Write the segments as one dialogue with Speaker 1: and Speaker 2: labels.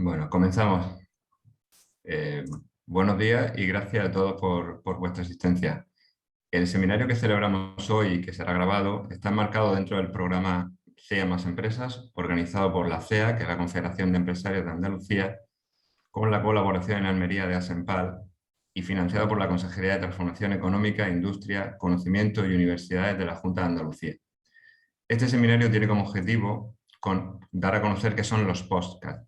Speaker 1: Bueno, comenzamos. Eh, Buenos días y gracias a todos por vuestra asistencia. El seminario que celebramos hoy y que será grabado está enmarcado dentro del programa CEA más Empresas, organizado por la CEA, que es la Confederación de Empresarios de Andalucía, con la colaboración en Almería de Asempal y financiado por la Consejería de Transformación Económica, Industria, Conocimiento y Universidades de la Junta de Andalucía. Este seminario tiene como objetivo dar a conocer qué son los podcasts,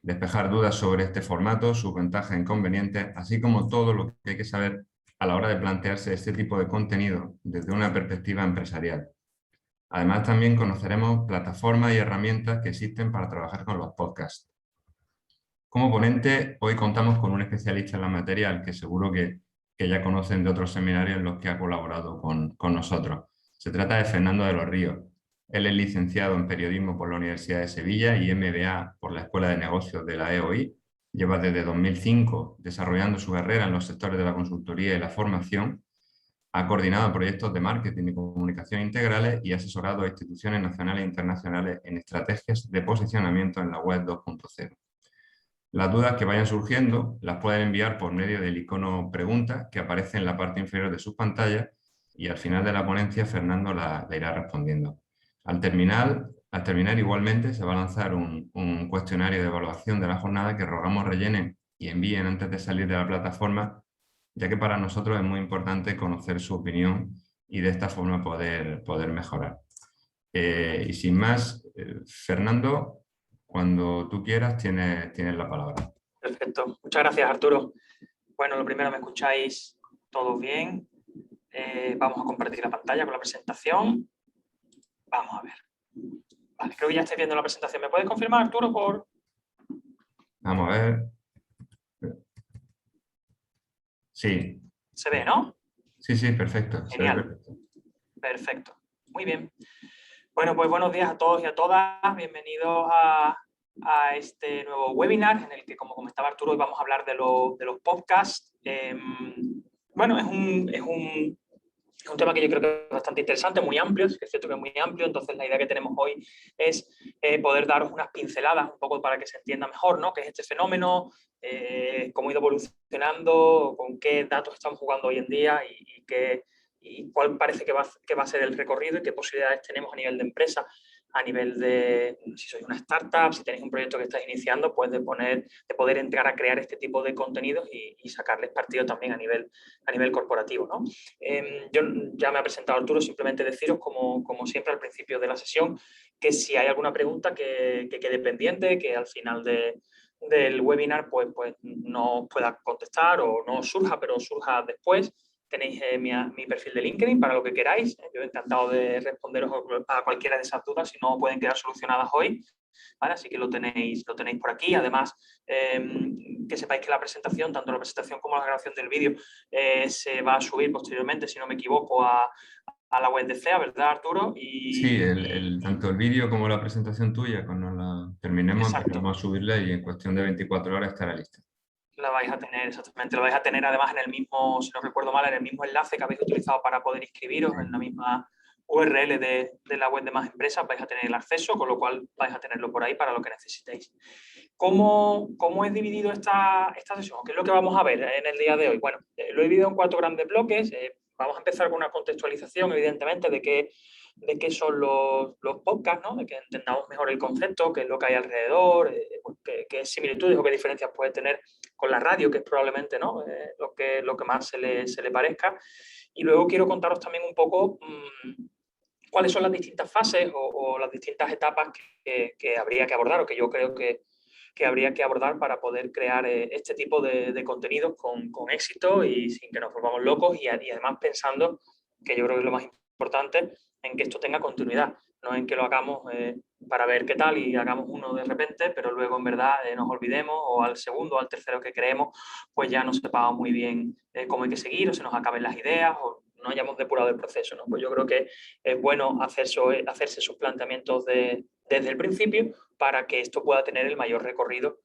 Speaker 1: despejar dudas sobre este formato, sus ventajas e inconvenientes, así como todo lo que hay que saber a la hora de plantearse este tipo de contenido desde una perspectiva empresarial. Además, también conoceremos plataformas y herramientas que existen para trabajar con los podcasts. Como ponente, hoy contamos con un especialista en la materia al que seguro que ya conocen de otros seminarios en los que ha colaborado con nosotros. Se trata de Fernando de los Ríos. Él es licenciado en Periodismo por la Universidad de Sevilla y MBA por la Escuela de Negocios de la EOI. Lleva desde 2005 desarrollando su carrera en los sectores de la consultoría y la formación. Ha coordinado proyectos de marketing y comunicación integrales y ha asesorado a instituciones nacionales e internacionales en estrategias de posicionamiento en la web 2.0. Las dudas que vayan surgiendo las pueden enviar por medio del icono pregunta que aparece en la parte inferior de sus pantallas y al final de la ponencia Fernando la irá respondiendo. Al terminar igualmente se va a lanzar un cuestionario de evaluación de la jornada que rogamos rellenen y envíen antes de salir de la plataforma, ya que para nosotros es muy importante conocer su opinión y de esta forma poder mejorar. Y sin más, Fernando, cuando tú quieras tienes la palabra.
Speaker 2: Perfecto. Muchas gracias, Arturo. Bueno, lo primero, ¿me escucháis todos bien? Vamos a compartir la pantalla con la presentación. Vamos a ver. Vale, creo que ya estáis viendo la presentación. ¿Me puedes confirmar, Arturo,
Speaker 1: Vamos a ver. Sí.
Speaker 2: ¿Se ve, no?
Speaker 1: Sí, perfecto.
Speaker 2: Genial.
Speaker 1: Perfecto.
Speaker 2: Perfecto. Muy bien. Bueno, pues buenos días a todos y a todas. Bienvenidos a este nuevo webinar en el que, como comentaba Arturo, hoy vamos a hablar de los podcasts. Bueno, es un tema que yo creo que es bastante interesante, muy amplio, es cierto que es muy amplio, entonces la idea que tenemos hoy es poder daros unas pinceladas un poco para que se entienda mejor, ¿no?, qué es este fenómeno, cómo ha ido evolucionando, con qué datos estamos jugando hoy en día y cuál parece que va a ser el recorrido y qué posibilidades tenemos a nivel de empresa, a nivel de, si sois una startup, si tenéis un proyecto que estáis iniciando, pues de poder entrar a crear este tipo de contenidos y sacarles partido también a nivel corporativo, ¿no? Yo ya me ha presentado Arturo, simplemente deciros, como siempre al principio de la sesión, que si hay alguna pregunta que quede pendiente, que al final del webinar pues no pueda contestar o no surja, pero surja después. Tenéis mi perfil de LinkedIn para lo que queráis. Yo encantado de responderos a cualquiera de esas dudas si no pueden quedar solucionadas hoy. ¿Vale? Así que lo tenéis por aquí. Además, que sepáis que la presentación, tanto la presentación como la grabación del vídeo, se va a subir posteriormente, si no me equivoco, a la web de CEA, ¿verdad, Arturo?
Speaker 1: Sí, tanto el vídeo como la presentación tuya, cuando la terminemos,
Speaker 2: Exacto.
Speaker 1: empezamos a subirla y en cuestión de 24 horas estará lista.
Speaker 2: La vais a tener, exactamente, la vais a tener además en el mismo, si no recuerdo mal, en el mismo enlace que habéis utilizado para poder inscribiros, en la misma URL de la web de Más Empresas, vais a tener el acceso, con lo cual vais a tenerlo por ahí para lo que necesitéis. ¿Cómo he dividido esta sesión? ¿Qué es lo que vamos a ver en el día de hoy? Bueno, lo he dividido en 4 grandes bloques. Vamos a empezar con una contextualización, evidentemente, de qué son los podcasts, ¿no? De que entendamos mejor el concepto, qué es lo que hay alrededor, qué similitudes o qué diferencias puede tener con la radio, que es probablemente, ¿no?, lo que más se le parezca. Y luego quiero contaros también un poco cuáles son las distintas fases o las distintas etapas que habría que abordar, o que yo creo que habría que abordar para poder crear este tipo de contenidos con éxito y sin que nos volvamos locos y además pensando, que yo creo que es lo más importante, en que esto tenga continuidad, no en que lo hagamos para ver qué tal y hagamos uno de repente, pero luego en verdad nos olvidemos o al segundo o al tercero que creemos, pues ya no sepamos muy bien cómo hay que seguir o se nos acaben las ideas o no hayamos depurado el proceso, ¿no? Pues yo creo que es bueno hacerse esos planteamientos desde el principio para que esto pueda tener el mayor recorrido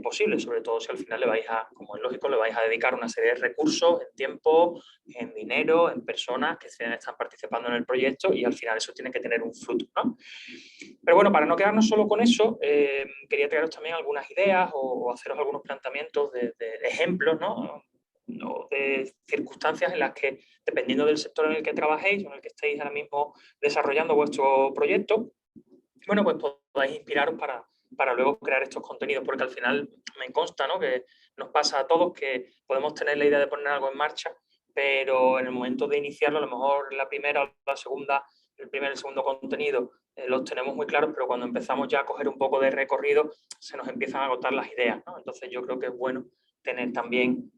Speaker 2: posible, sobre todo si al final le vais a, como es lógico, le vais a dedicar una serie de recursos en tiempo, en dinero, en personas que están participando en el proyecto y al final eso tiene que tener un fruto, ¿no? Pero bueno, para no quedarnos solo con eso, quería traeros también algunas ideas o haceros algunos planteamientos de ejemplos, ¿no? O de circunstancias en las que, dependiendo del sector en el que trabajéis o en el que estéis ahora mismo desarrollando vuestro proyecto, bueno, pues podáis inspiraros para luego crear estos contenidos, porque al final me consta, ¿no?, que nos pasa a todos que podemos tener la idea de poner algo en marcha, pero en el momento de iniciarlo, a lo mejor la primera o la segunda, el primer y el segundo contenido los tenemos muy claros, pero cuando empezamos ya a coger un poco de recorrido, se nos empiezan a agotar las ideas, ¿no? Entonces yo creo que es bueno tener también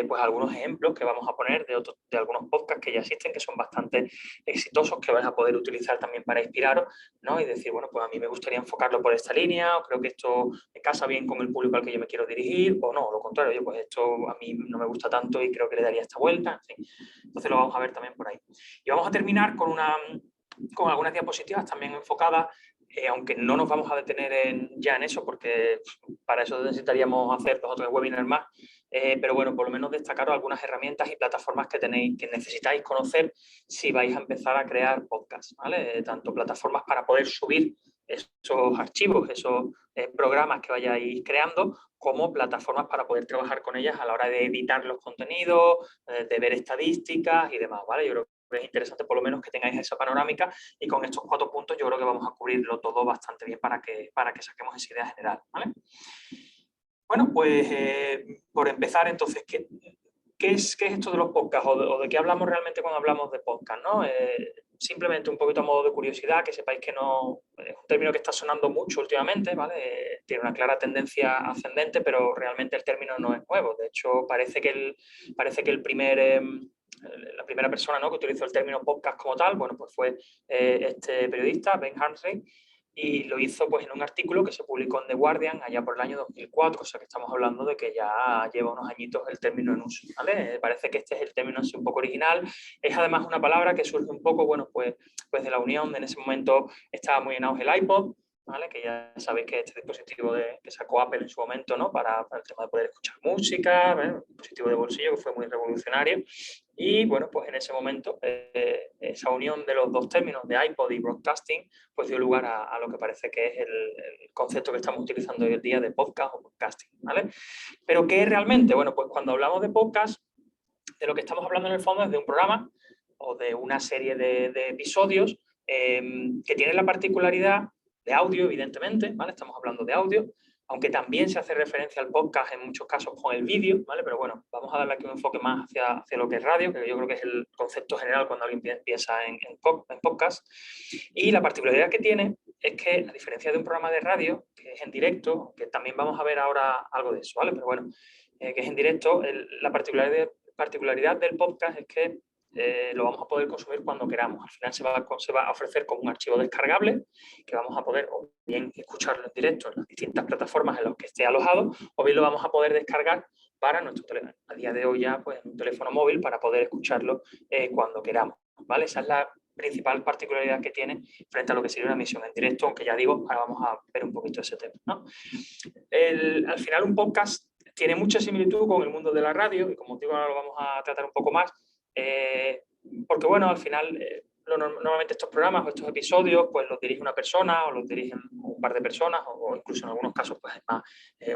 Speaker 2: pues algunos ejemplos que vamos a poner de algunos podcasts que ya existen, que son bastante exitosos, que vais a poder utilizar también para inspiraros, ¿no? Y decir, bueno, pues a mí me gustaría enfocarlo por esta línea, o creo que esto me casa bien con el público al que yo me quiero dirigir, o no, lo contrario, oye, pues esto a mí no me gusta tanto y creo que le daría esta vuelta, en fin. Entonces lo vamos a ver también por ahí. Y vamos a terminar con algunas diapositivas también enfocadas, aunque no nos vamos a detener ya en eso, porque para eso necesitaríamos hacer 2 o 3 webinars más, pero bueno, por lo menos destacaros algunas herramientas y plataformas que necesitáis conocer si vais a empezar a crear podcasts, ¿vale? Tanto plataformas para poder subir esos archivos, esos programas que vayáis creando, como plataformas para poder trabajar con ellas a la hora de editar los contenidos, de ver estadísticas y demás, ¿vale? Yo creo que es interesante por lo menos que tengáis esa panorámica y con estos 4 puntos yo creo que vamos a cubrirlo todo bastante bien para que saquemos esa idea general, ¿vale? Bueno, pues por empezar entonces, ¿qué es esto de los podcasts o de qué hablamos realmente cuando hablamos de podcast, ¿no? Simplemente un poquito a modo de curiosidad, que sepáis que no es un término que está sonando mucho últimamente, ¿vale? Tiene una clara tendencia ascendente, pero realmente el término no es nuevo. De hecho, parece que la primera persona, ¿no?, que utilizó el término podcast como tal, bueno, pues fue este periodista, Ben Harmsey, y lo hizo pues en un artículo que se publicó en The Guardian allá por el año 2004, o sea que estamos hablando de que ya lleva unos añitos el término en uso, ¿vale? Parece que este es el término así un poco original. Es además una palabra que surge un poco, bueno, pues de la unión. En ese momento estaba muy en auge el iPod, ¿vale? Que ya sabéis que este dispositivo que sacó Apple en su momento, ¿no?, para el tema de poder escuchar música, ¿vale? Un dispositivo de bolsillo que fue muy revolucionario. Y bueno, pues en ese momento esa unión de los 2 términos de iPod y broadcasting pues dio lugar a lo que parece que es el concepto que estamos utilizando hoy en día de podcast o podcasting, ¿vale? Pero ¿qué es realmente? Bueno, pues cuando hablamos de podcast, de lo que estamos hablando en el fondo es de un programa o de una serie de episodios que tienen la particularidad de audio, evidentemente, ¿vale? Estamos hablando de audio, aunque también se hace referencia al podcast en muchos casos con el vídeo, ¿vale? Pero bueno, vamos a darle aquí un enfoque más hacia lo que es radio, que yo creo que es el concepto general cuando alguien piensa en podcast. Y la particularidad que tiene es que, a diferencia de un programa de radio, que es en directo, que también vamos a ver ahora algo de eso, ¿vale? Pero bueno, que es en directo, la particularidad del podcast es que lo vamos a poder consumir cuando queramos. Al final se va a ofrecer como un archivo descargable que vamos a poder o bien escucharlo en directo en las distintas plataformas en las que esté alojado, o bien lo vamos a poder descargar para nuestro teléfono. A día de hoy ya pues un teléfono móvil para poder escucharlo cuando queramos, ¿vale? Esa es la principal particularidad que tiene frente a lo que sería una emisión en directo, aunque ya digo, ahora vamos a ver un poquito ese tema, ¿no? Al final un podcast tiene mucha similitud con el mundo de la radio y como digo ahora lo vamos a tratar un poco más, porque bueno, al final normalmente estos programas o estos episodios pues los dirige una persona o los dirigen un par de personas o incluso en algunos casos pues es más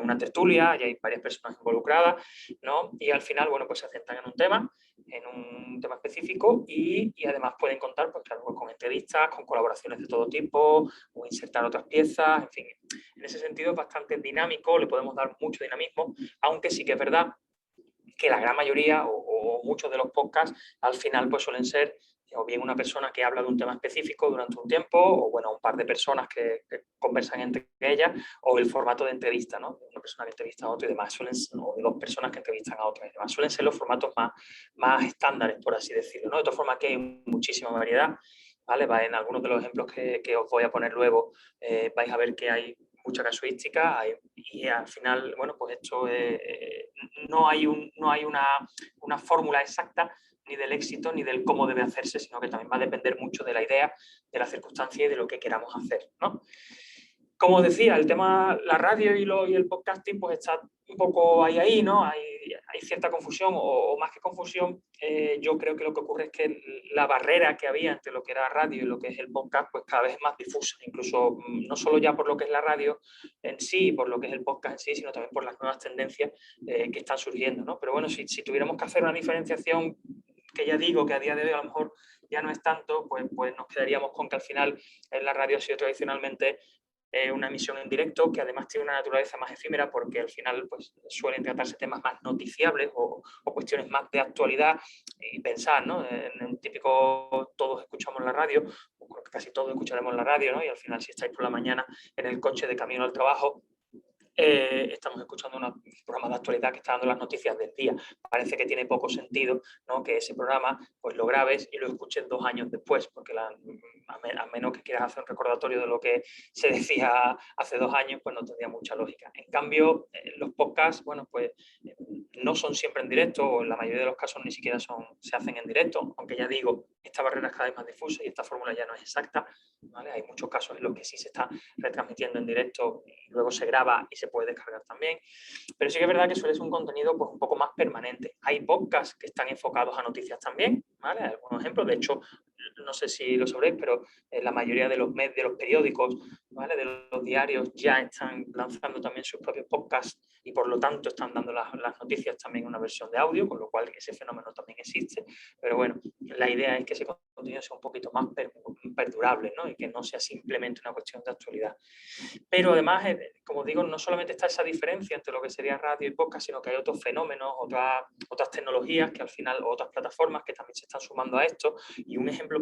Speaker 2: una tertulia y hay varias personas involucradas, ¿no? Y al final, bueno, pues se centran en un tema específico y además pueden contar, pues claro, con entrevistas, con colaboraciones de todo tipo o insertar otras piezas, en fin. En ese sentido es bastante dinámico, le podemos dar mucho dinamismo, aunque sí que es verdad que la gran mayoría o muchos de los podcasts al final pues suelen ser o bien una persona que habla de un tema específico durante un tiempo, o bueno, un par de personas que conversan entre ellas, o el formato de entrevista, ¿no? Una persona que entrevista a otra y demás, o de 2 personas que entrevistan a otra y demás. Suelen ser los formatos más estándares, por así decirlo, ¿no? De todas formas que hay muchísima variedad, ¿vale? En algunos de los ejemplos que os voy a poner luego vais a ver que hay mucha casuística y al final, bueno, pues esto no hay una fórmula exacta ni del éxito ni del cómo debe hacerse, sino que también va a depender mucho de la idea, de la circunstancia y de lo que queramos hacer, ¿no? Como decía, el tema, la radio y el podcasting, pues está un poco ahí, ¿no? Hay cierta confusión, o más que confusión, yo creo que lo que ocurre es que la barrera que había entre lo que era radio y lo que es el podcast, pues cada vez es más difusa, incluso no solo ya por lo que es la radio en sí, por lo que es el podcast en sí, sino también por las nuevas tendencias que están surgiendo, ¿no? Pero bueno, si tuviéramos que hacer una diferenciación, que ya digo que a día de hoy a lo mejor ya no es tanto, pues nos quedaríamos con que al final la radio ha sido tradicionalmente una emisión en directo, que además tiene una naturaleza más efímera, porque al final pues, suelen tratarse temas más noticiables o cuestiones más de actualidad, y pensar, ¿no? En un típico, todos escuchamos la radio, o creo que casi todos escucharemos la radio, ¿no? Y al final, si estáis por la mañana en el coche de camino al trabajo, estamos escuchando un programa de actualidad que está dando las noticias del día. Parece que tiene poco sentido, ¿no? Que ese programa pues, lo grabes y lo escuches 2 años después, porque a menos que quieras hacer un recordatorio de lo que se decía hace 2 años, pues no tendría mucha lógica. En cambio, los podcasts, bueno, pues no son siempre en directo, o en la mayoría de los casos ni siquiera se hacen en directo, aunque ya digo, esta barrera es cada vez más difusa y esta fórmula ya no es exacta, ¿vale? Hay muchos casos en los que sí se está retransmitiendo en directo y luego se graba y se puede descargar también, pero sí que es verdad que suele ser un contenido pues, un poco más permanente. Hay podcasts que están enfocados a noticias también, ¿vale? Algunos ejemplos, de hecho, no sé si lo sabréis, pero la mayoría de los periódicos, ¿vale? De los diarios ya están lanzando también sus propios podcasts y por lo tanto están dando las noticias también en una versión de audio, con lo cual ese fenómeno también existe. Pero bueno, la idea es que ese contenido sea un poquito más perdurable, ¿no? Y que no sea simplemente una cuestión de actualidad. Pero además, como digo, no solamente está esa diferencia entre lo que sería radio y podcast, sino que hay otros fenómenos, otras tecnologías que al final, otras plataformas que también se están sumando a esto. Y un ejemplo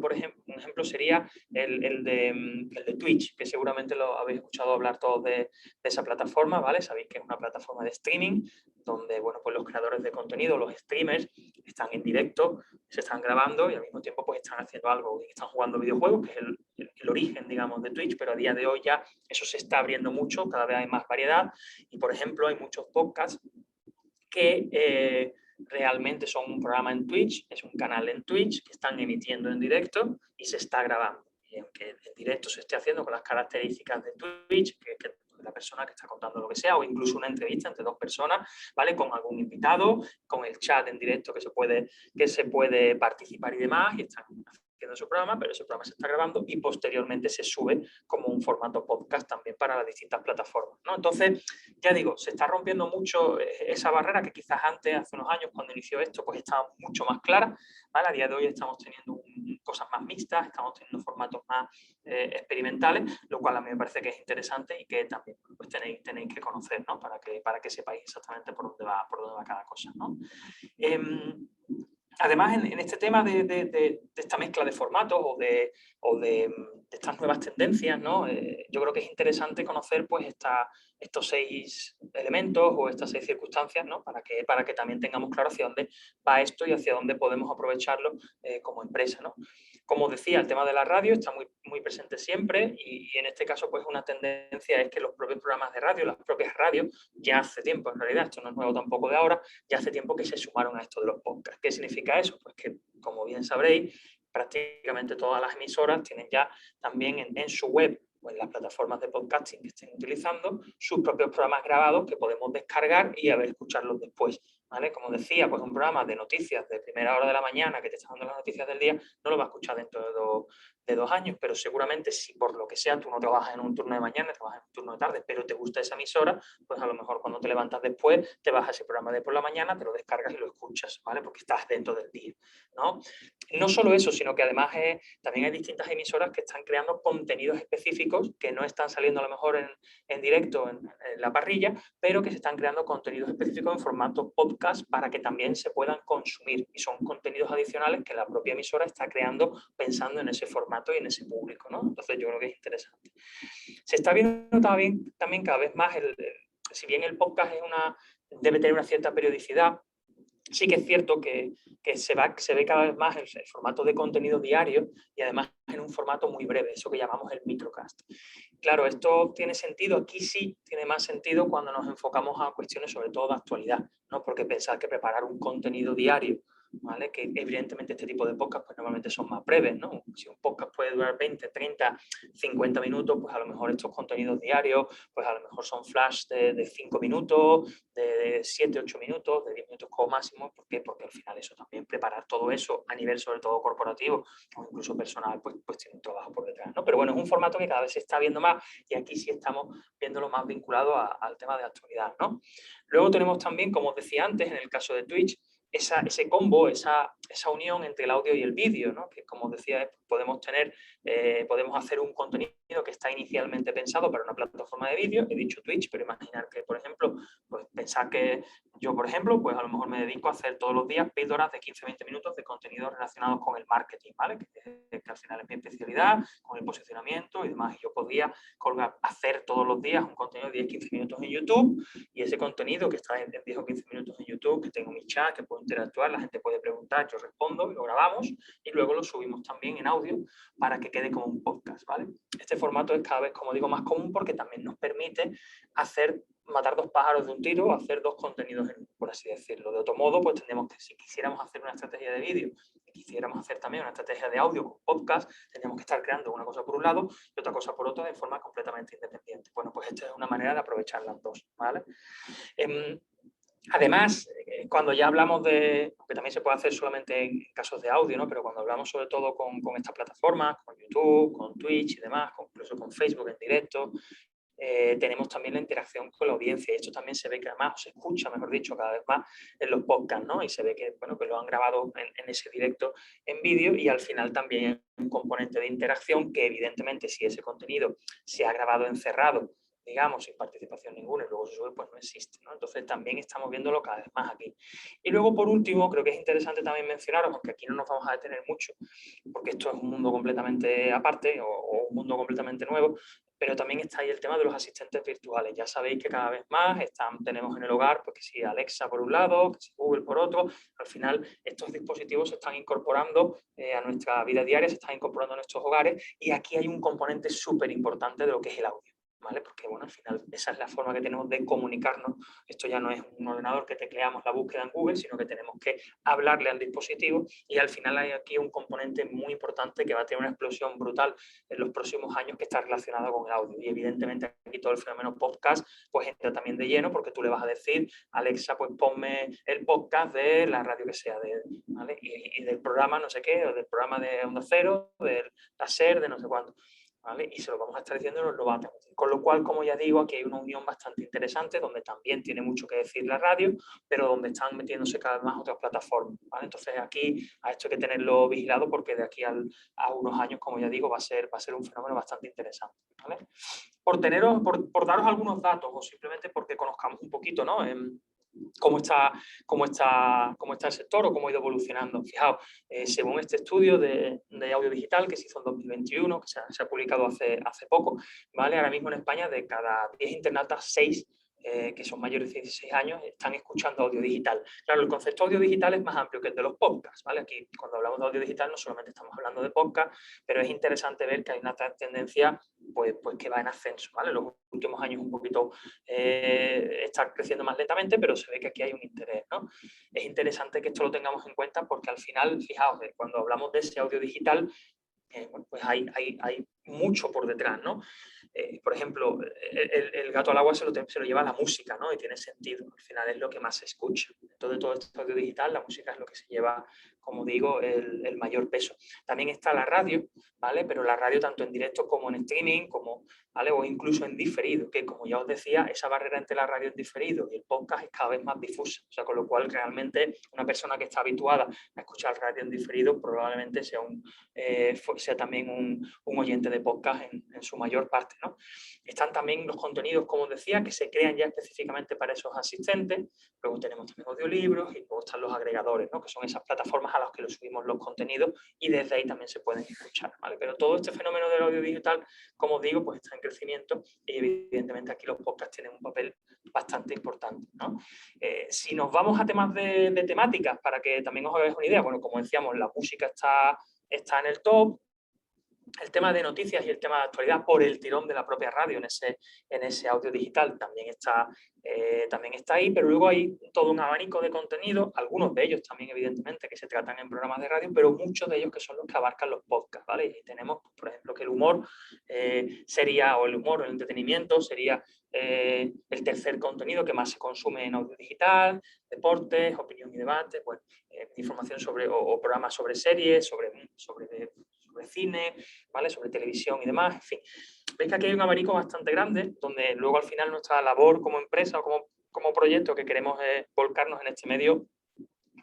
Speaker 2: sería el de Twitch, que seguramente lo habéis escuchado hablar todos de esa plataforma, ¿vale? Sabéis que es una plataforma de streaming donde, bueno, pues los creadores de contenido, los streamers, están en directo, se están grabando y al mismo tiempo pues están haciendo algo, están jugando videojuegos, que es el origen, digamos, de Twitch, pero a día de hoy ya eso se está abriendo mucho, cada vez hay más variedad y, por ejemplo, hay muchos podcasts que realmente son un programa en Twitch, es un canal en Twitch que están emitiendo en directo y se está grabando. Y aunque en directo se esté haciendo con las características de Twitch, que la persona que está contando lo que sea, o incluso una entrevista entre 2 personas, ¿vale? Con algún invitado, con el chat en directo que se puede participar y demás, y están haciendo su programa, pero ese programa se está grabando y posteriormente se sube como un formato podcast también para las distintas plataformas, ¿no? Entonces, ya digo, se está rompiendo mucho esa barrera que quizás antes, hace unos años, cuando inició esto, pues estaba mucho más clara, ¿vale? A día de hoy estamos teniendo cosas más mixtas, estamos teniendo formatos más experimentales, lo cual a mí me parece que es interesante y que también pues, tenéis que conocer, ¿no? Para que sepáis exactamente por dónde va cada cosa, ¿no? Además, en este tema de esta mezcla de formatos o de estas nuevas tendencias, ¿no? Yo creo que es interesante conocer pues, estos 6 elementos o estas 6 circunstancias, ¿no? Para que también tengamos claro hacia dónde va esto y hacia dónde podemos aprovecharlo como empresa, ¿no? Como decía, el tema de la radio está muy presente siempre y en este caso pues una tendencia es que los propios programas de radio, las propias radios, ya hace tiempo en realidad, esto no es nuevo tampoco de ahora, ya hace tiempo que se sumaron a esto de los podcasts. ¿Qué significa eso? Pues que, como bien sabréis, prácticamente todas las emisoras tienen ya también en su web o en las plataformas de podcasting que estén utilizando sus propios programas grabados que podemos descargar y escucharlos después, ¿vale? Como decía, pues un programa de noticias de primera hora de la mañana que te está dando las noticias del día no lo vas a escuchar dentro de 2 años, pero seguramente si por lo que sea tú no trabajas en un turno de mañana, trabajas en un turno de tarde, pero te gusta esa emisora, pues a lo mejor cuando te levantas después te vas a ese programa de por la mañana, te lo descargas y lo escuchas, ¿vale? Porque estás dentro del día, ¿no? No solo eso, sino que además también hay distintas emisoras que están creando contenidos específicos que no están saliendo a lo mejor en directo en la parrilla, pero que se están creando contenidos específicos en formato podcast para que también se puedan consumir y son contenidos adicionales que la propia emisora está creando pensando en ese formato y en ese público, ¿no? Entonces yo creo que es interesante. Se está viendo también cada vez más, si bien el podcast debe tener una cierta periodicidad, sí que es cierto que se ve cada vez más el formato de contenido diario y además en un formato muy breve, eso que llamamos el microcast. Claro, esto tiene sentido, aquí sí tiene más sentido cuando nos enfocamos a cuestiones sobre todo de actualidad, ¿no? Porque pensar que preparar un contenido diario ¿vale? Que evidentemente este tipo de podcast pues normalmente son más breves, ¿no? Si un podcast puede durar 20, 30, 50 minutos, pues a lo mejor estos contenidos diarios, pues a lo mejor son flash de 5 minutos, de 7, 8 minutos, de 10 minutos como máximo. ¿Por qué? Porque al final eso también, preparar todo eso a nivel sobre todo corporativo o incluso personal, pues tiene un trabajo por detrás, ¿no? Pero bueno, es un formato que cada vez se está viendo más y aquí sí estamos viéndolo más vinculado al tema de actualidad, ¿no? Luego tenemos también, como os decía antes, en el caso de Twitch, ese combo, esa unión entre el audio y el vídeo, ¿no? Que como os decía, podemos hacer un contenido que está inicialmente pensado para una plataforma de vídeo, he dicho Twitch, pero imaginar que, por ejemplo, pues pensar que yo, por ejemplo, pues a lo mejor me dedico a hacer todos los días píldoras de 15-20 minutos de contenidos relacionados con el marketing, ¿vale? Que al final es mi especialidad, con el posicionamiento y demás. Y yo podría hacer todos los días un contenido de 10-15 minutos en YouTube y ese contenido que está en 10 o 15 minutos en YouTube, que tengo mi chat, que puedo interactuar, la gente puede preguntar, yo respondo, lo grabamos y luego lo subimos también en audio para que quede como un podcast, ¿vale? Este formato es cada vez, como digo, más común porque también nos permite matar dos pájaros de un tiro, hacer dos contenidos, por así decirlo. De otro modo, pues tendríamos que, si quisiéramos hacer una estrategia de vídeo y quisiéramos hacer también una estrategia de audio con podcast, tendríamos que estar creando una cosa por un lado y otra cosa por otro de forma completamente independiente. Bueno, pues esta es una manera de aprovechar las dos, ¿vale? Además, cuando ya hablamos de, que también se puede hacer solamente en casos de audio, ¿no? Pero cuando hablamos sobre todo con estas plataformas, con YouTube, con Twitch y demás, incluso con Facebook en directo, tenemos también la interacción con la audiencia. Y esto también se ve que además se escucha, mejor dicho, cada vez más en los podcasts, ¿no? Y se ve que, bueno, que lo han grabado en ese directo en vídeo y al final también hay un componente de interacción que evidentemente si ese contenido se ha grabado encerrado, digamos, sin participación ninguna y luego se sube, pues no existe, ¿no? Entonces también estamos viéndolo cada vez más aquí. Y luego, por último, creo que es interesante también mencionaros, aunque aquí no nos vamos a detener mucho, porque esto es un mundo completamente aparte o un mundo completamente nuevo, pero también está ahí el tema de los asistentes virtuales. Ya sabéis que cada vez más tenemos en el hogar, pues que si Alexa por un lado, que si Google por otro, al final estos dispositivos se están incorporando a nuestra vida diaria, se están incorporando a nuestros hogares y aquí hay un componente súper importante de lo que es el audio. ¿Vale? Porque bueno, al final esa es la forma que tenemos de comunicarnos. Esto ya no es un ordenador que tecleamos la búsqueda en Google, sino que tenemos que hablarle al dispositivo y al final hay aquí un componente muy importante que va a tener una explosión brutal en los próximos años que está relacionado con el audio. Y evidentemente aquí todo el fenómeno podcast pues entra también de lleno porque tú le vas a decir, Alexa, pues ponme el podcast de la radio que sea, ¿vale? Y del programa no sé qué, o del programa de Onda Cero, del láser, de no sé cuánto. ¿Vale? Y se lo vamos a estar diciendo y nos lo va a transmitir. Con lo cual, como ya digo, aquí hay una unión bastante interesante donde también tiene mucho que decir la radio, pero donde están metiéndose cada vez más otras plataformas. ¿Vale? Entonces aquí a esto hay que tenerlo vigilado porque de aquí a unos años, como ya digo, va a ser un fenómeno bastante interesante. ¿Vale? Por daros algunos datos o simplemente porque conozcamos un poquito, ¿no? Cómo está el sector o cómo ha ido evolucionando. Fijaos, según este estudio de audio digital que se hizo en 2021, que se ha publicado hace poco, ¿vale? Ahora mismo en España de cada 10 internautas, 6 que son mayores de 16 años, están escuchando audio digital. Claro, el concepto audio digital es más amplio que el de los podcasts, ¿vale? Aquí, cuando hablamos de audio digital, no solamente estamos hablando de podcast, pero es interesante ver que hay una tendencia pues que va en ascenso, ¿vale? Los últimos años un poquito está creciendo más lentamente, pero se ve que aquí hay un interés, ¿no? Es interesante que esto lo tengamos en cuenta porque al final, fijaos, cuando hablamos de ese audio digital, bueno, pues hay mucho por detrás, ¿no? Por ejemplo, el gato al agua se lo lleva la música, ¿no? Y tiene sentido, al final es lo que más se escucha. Entonces, todo este audio digital, la música es lo que se lleva, como digo, el mayor peso. También está la radio, ¿vale? Pero la radio tanto en directo como en streaming, ¿vale? O incluso en diferido, que como ya os decía, esa barrera entre la radio en diferido y el podcast es cada vez más difusa. O sea, con lo cual realmente una persona que está habituada a escuchar radio en diferido probablemente sea también un oyente de podcast en su mayor parte, ¿no? Están también los contenidos, como os decía, que se crean ya específicamente para esos asistentes. Luego tenemos también audiolibros y luego están los agregadores, ¿no? Que son esas plataformas a las que los subimos los contenidos y desde ahí también se pueden escuchar, ¿vale? Pero todo este fenómeno del audio digital, como os digo, pues está en crecimiento y evidentemente aquí los podcasts tienen un papel bastante importante, ¿no? Si nos vamos a temas de temáticas, para que también os hagáis una idea, bueno, como decíamos, la música está en el top. el tema de noticias y el tema de actualidad por el tirón de la propia radio en ese audio digital también está ahí, pero luego hay todo un abanico de contenidos, algunos de ellos también evidentemente que se tratan en programas de radio, pero muchos de ellos que son los que abarcan los podcasts, ¿vale? Y tenemos, por ejemplo, que el humor sería, o el humor o el entretenimiento sería el tercer contenido que más se consume en audio digital, deportes, opinión y debate, bueno, información sobre, o programas sobre series, sobre cine, ¿vale? Sobre televisión y demás, en fin. Veis que aquí hay un abanico bastante grande, donde luego al final nuestra labor como empresa o como proyecto que queremos volcarnos en este medio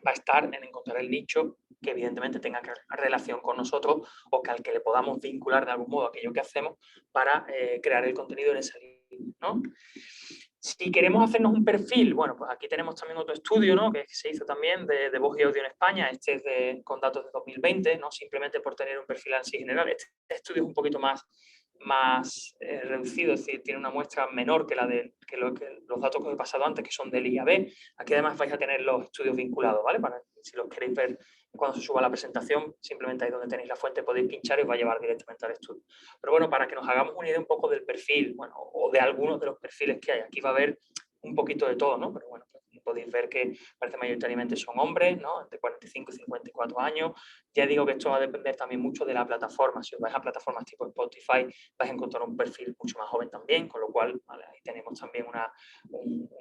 Speaker 2: va a estar en encontrar el nicho que evidentemente tenga relación con nosotros o que al que le podamos vincular de algún modo aquello que hacemos para crear el contenido en esa línea, ¿no? Si queremos hacernos un perfil, bueno, pues aquí tenemos también otro estudio, ¿no? Que se hizo también de voz y audio en España, este es con datos de 2020, no simplemente por tener un perfil así general, este estudio es un poquito más reducido, es decir, tiene una muestra menor que los datos que os he pasado antes, que son del IAB. Aquí además vais a tener los estudios vinculados, ¿vale? Para si los queréis ver cuando se suba la presentación, simplemente ahí donde tenéis la fuente podéis pinchar y os va a llevar directamente al estudio. Pero bueno, para que nos hagamos una idea un poco del perfil, bueno, o de algunos de los perfiles que hay, aquí va a haber un poquito de todo, ¿no? Pero bueno, pues podéis ver que parece mayoritariamente son hombres, ¿no? Entre 45 y 54 años. Ya digo que esto va a depender también mucho de la plataforma. Si os vais a plataformas tipo Spotify, vais a encontrar un perfil mucho más joven también, con lo cual, vale, ahí tenemos también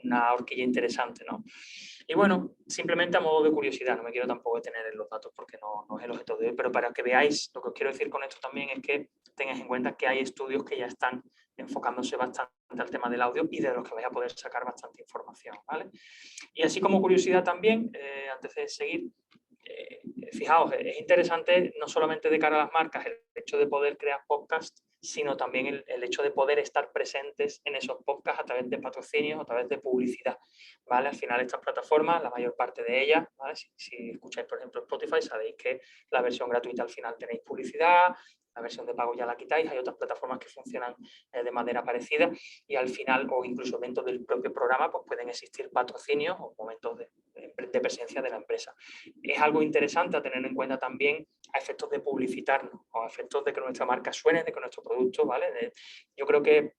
Speaker 2: una horquilla interesante, ¿no? Y bueno, simplemente a modo de curiosidad, no me quiero tampoco detener en los datos porque no es el objeto de hoy, pero para que veáis, lo que os quiero decir con esto también es que tengáis en cuenta que hay estudios que ya están enfocándose bastante al tema del audio y de los que vais a poder sacar bastante información, ¿vale? Y así como curiosidad también, antes de seguir, fijaos, es interesante no solamente de cara a las marcas el hecho de poder crear podcasts, sino también el hecho de poder estar presentes en esos podcasts a través de patrocinios, a través de publicidad, ¿vale? Al final estas plataformas, la mayor parte de ellas, ¿vale? Si escucháis, por ejemplo, Spotify, sabéis que la versión gratuita al final tenéis publicidad, la versión de pago ya la quitáis, hay otras plataformas que funcionan de manera parecida y al final, o incluso dentro del propio programa, pues pueden existir patrocinios o momentos de presencia de la empresa. Es algo interesante a tener en cuenta también a efectos de publicitarnos o a efectos de que nuestra marca suene, de que nuestro producto, ¿vale? Yo creo que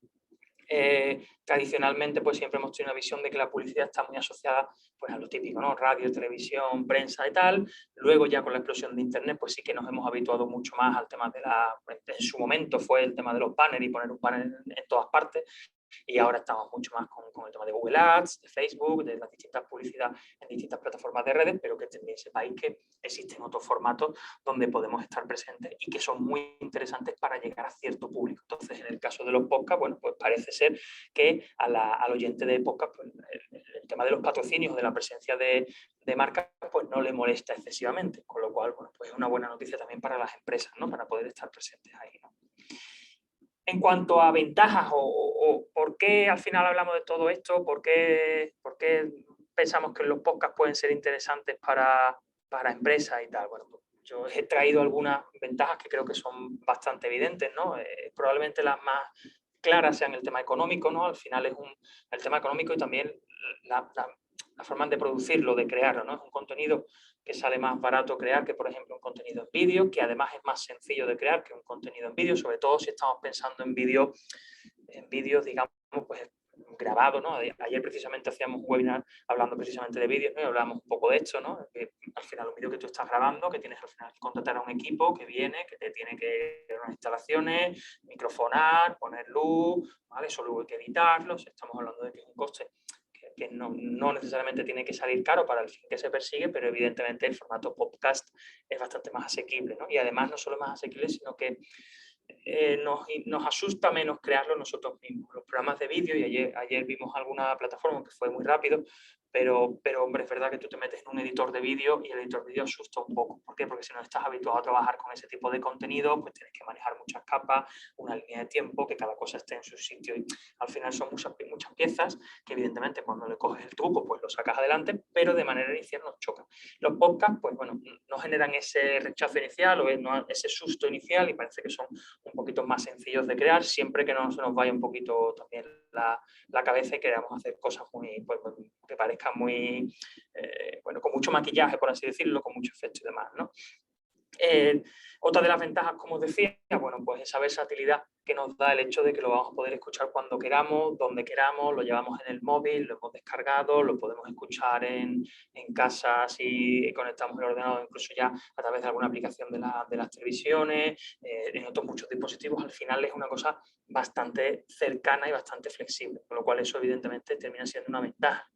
Speaker 2: tradicionalmente pues siempre hemos tenido una visión de que la publicidad está muy asociada pues a lo típico, ¿no? Radio, televisión, prensa y tal. Luego ya con la explosión de internet pues sí que nos hemos habituado mucho más al tema en su momento fue el tema de los banners y poner un banner en todas partes. Y ahora estamos mucho más con el tema de Google Ads, de Facebook, de las distintas publicidades en distintas plataformas de redes, pero que también sepáis que existen otros formatos donde podemos estar presentes y que son muy interesantes para llegar a cierto público. Entonces, en el caso de los podcasts, bueno, pues parece ser que al oyente de podcast, pues, el tema de los patrocinios, de la presencia de marcas, pues no le molesta excesivamente, con lo cual, bueno, pues es una buena noticia también para las empresas, ¿no? Para poder estar presentes ahí, ¿no? En cuanto a ventajas o por qué al final hablamos de todo esto, por qué pensamos que los podcasts pueden ser interesantes para empresas y tal. Bueno, pues yo he traído algunas ventajas que creo que son bastante evidentes, ¿no? Probablemente las más claras sean el tema económico, ¿no? Al final es el tema económico y también la forma de producirlo, de crearlo, ¿no? Es un contenido que sale más barato crear que, por ejemplo, un contenido en vídeo, que además es más sencillo de crear que un contenido en vídeo, sobre todo si estamos pensando en vídeos, digamos, pues grabado, ¿no? Ayer precisamente hacíamos un webinar hablando precisamente de vídeos, ¿no? Y hablábamos un poco de esto, ¿no? Que al final un vídeo que tú estás grabando, que tienes al final que contratar a un equipo que viene, que te tiene que hacer unas instalaciones, microfonar, poner luz, ¿vale? Eso luego hay que editarlo, estamos hablando de que es un coste que no necesariamente tiene que salir caro para el fin que se persigue, pero evidentemente el formato podcast es bastante más asequible, ¿no? Y además no solo más asequible, sino que nos asusta menos crearlo nosotros mismos. Los programas de vídeo, y ayer vimos alguna plataforma que fue muy rápido, pero hombre, es verdad que tú te metes en un editor de vídeo y el editor de vídeo asusta un poco. ¿Por qué? Porque si no estás habituado a trabajar con ese tipo de contenido, pues tienes que manejar muchas capas, una línea de tiempo, que cada cosa esté en su sitio. Y al final son muchas piezas que evidentemente cuando le coges el truco, pues lo sacas adelante, pero de manera inicial nos chocan. Los podcasts, pues bueno, no generan ese rechazo inicial o ese susto inicial y parece que son un poquito más sencillos de crear, siempre que no se nos vaya un poquito también la cabeza y queramos hacer cosas pues, que parezcan muy, bueno, con mucho maquillaje, por así decirlo, con mucho efecto y demás, ¿no? Otra de las ventajas, como os decía, bueno, pues esa versatilidad que nos da el hecho de que lo vamos a poder escuchar cuando queramos, donde queramos, lo llevamos en el móvil, lo hemos descargado, lo podemos escuchar en casa si conectamos el ordenador, incluso ya a través de alguna aplicación de las televisiones, en otros muchos dispositivos. Al final es una cosa bastante cercana y bastante flexible, con lo cual eso evidentemente termina siendo una ventaja.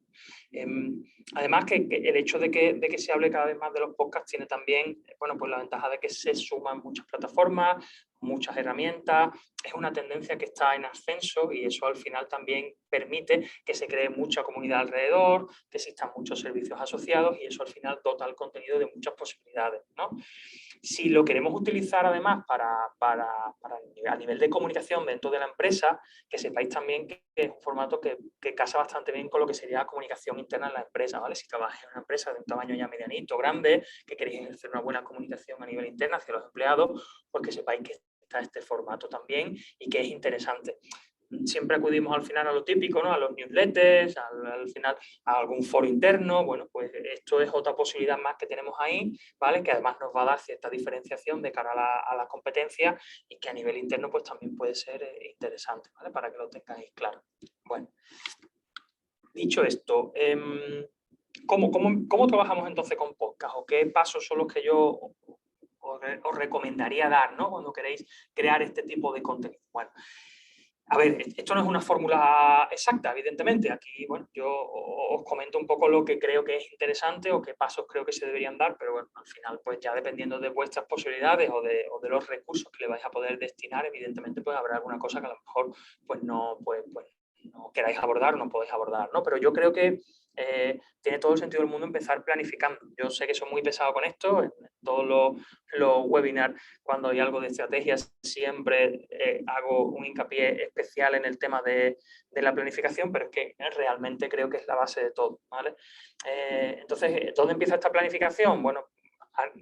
Speaker 2: Además que el hecho de que se hable cada vez más de los podcasts tiene también, bueno, pues la ventaja de que se suman muchas plataformas, muchas herramientas, es una tendencia que está en ascenso y eso al final también permite que se cree mucha comunidad alrededor, que existan muchos servicios asociados y eso al final dota al contenido de muchas posibilidades, ¿no? Si lo queremos utilizar además a nivel de comunicación dentro de la empresa, que sepáis también que es un formato que casa bastante bien con lo que sería la comunicación interna en la empresa, ¿vale? Si trabajáis en una empresa de un tamaño ya medianito, grande, que queréis ejercer una buena comunicación a nivel interno hacia los empleados, pues que sepáis que está este formato también y que es interesante. Siempre acudimos al final a lo típico, ¿no? A los newsletters, al final a algún foro interno. Bueno, pues esto es otra posibilidad más que tenemos ahí, ¿vale? Que además nos va a dar cierta diferenciación de cara a la competencia y que a nivel interno pues también puede ser interesante, ¿vale? Para que lo tengáis claro. Bueno, dicho esto, ¿cómo trabajamos entonces con podcast? ¿O qué pasos son los que yo os recomendaría dar, ¿no? Cuando queréis crear este tipo de contenido. Bueno, a ver, esto no es una fórmula exacta, evidentemente. Aquí, bueno, yo os comento un poco lo que creo que es interesante o qué pasos creo que se deberían dar, pero bueno, al final, pues ya dependiendo de vuestras posibilidades o de los recursos que le vais a poder destinar, evidentemente, pues habrá alguna cosa que a lo mejor, pues no queráis abordar o no podéis abordar, ¿no? Pero yo creo que tiene todo el sentido del mundo empezar planificando. Yo sé que soy muy pesado con esto, en todos los webinars, cuando hay algo de estrategias, siempre hago un hincapié especial en el tema de la planificación, pero es que realmente creo que es la base de todo, ¿vale? Entonces, ¿dónde empieza esta planificación? Bueno,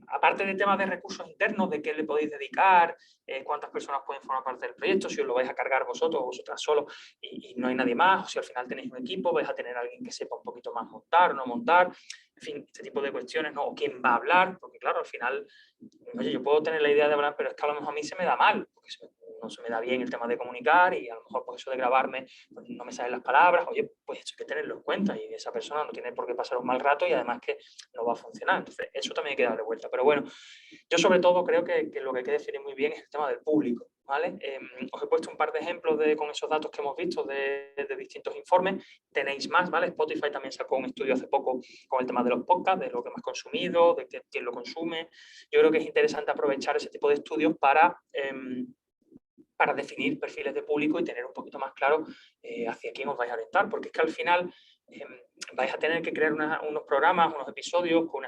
Speaker 2: aparte del tema de recursos internos, de qué le podéis dedicar, cuántas personas pueden formar parte del proyecto, si os lo vais a cargar vosotros o vosotras solos y no hay nadie más, o si al final tenéis un equipo, vais a tener a alguien que sepa un poquito más montar o no montar, en fin, este tipo de cuestiones, ¿no? O quién va a hablar, porque claro, al final, oye, yo puedo tener la idea de hablar, pero es que a lo mejor a mí se me da mal, porque no se me da bien el tema de comunicar y a lo mejor por eso de grabarme pues no me salen las palabras, oye, pues eso hay que tenerlo en cuenta y esa persona no tiene por qué pasar un mal rato y además que no va a funcionar, entonces eso también hay que darle vuelta, pero bueno, yo sobre todo creo que lo que hay que definir muy bien es el tema del público, ¿vale? Os he puesto un par de ejemplos con esos datos que hemos visto de distintos informes, tenéis más, ¿vale? Spotify también sacó un estudio hace poco con el tema de los podcasts, de lo que más consumido, de quién lo consume. Yo creo que es interesante aprovechar ese tipo de estudios para definir perfiles de público y tener un poquito más claro hacia quién os vais a orientar, porque es que al final vais a tener que crear unos programas, unos episodios con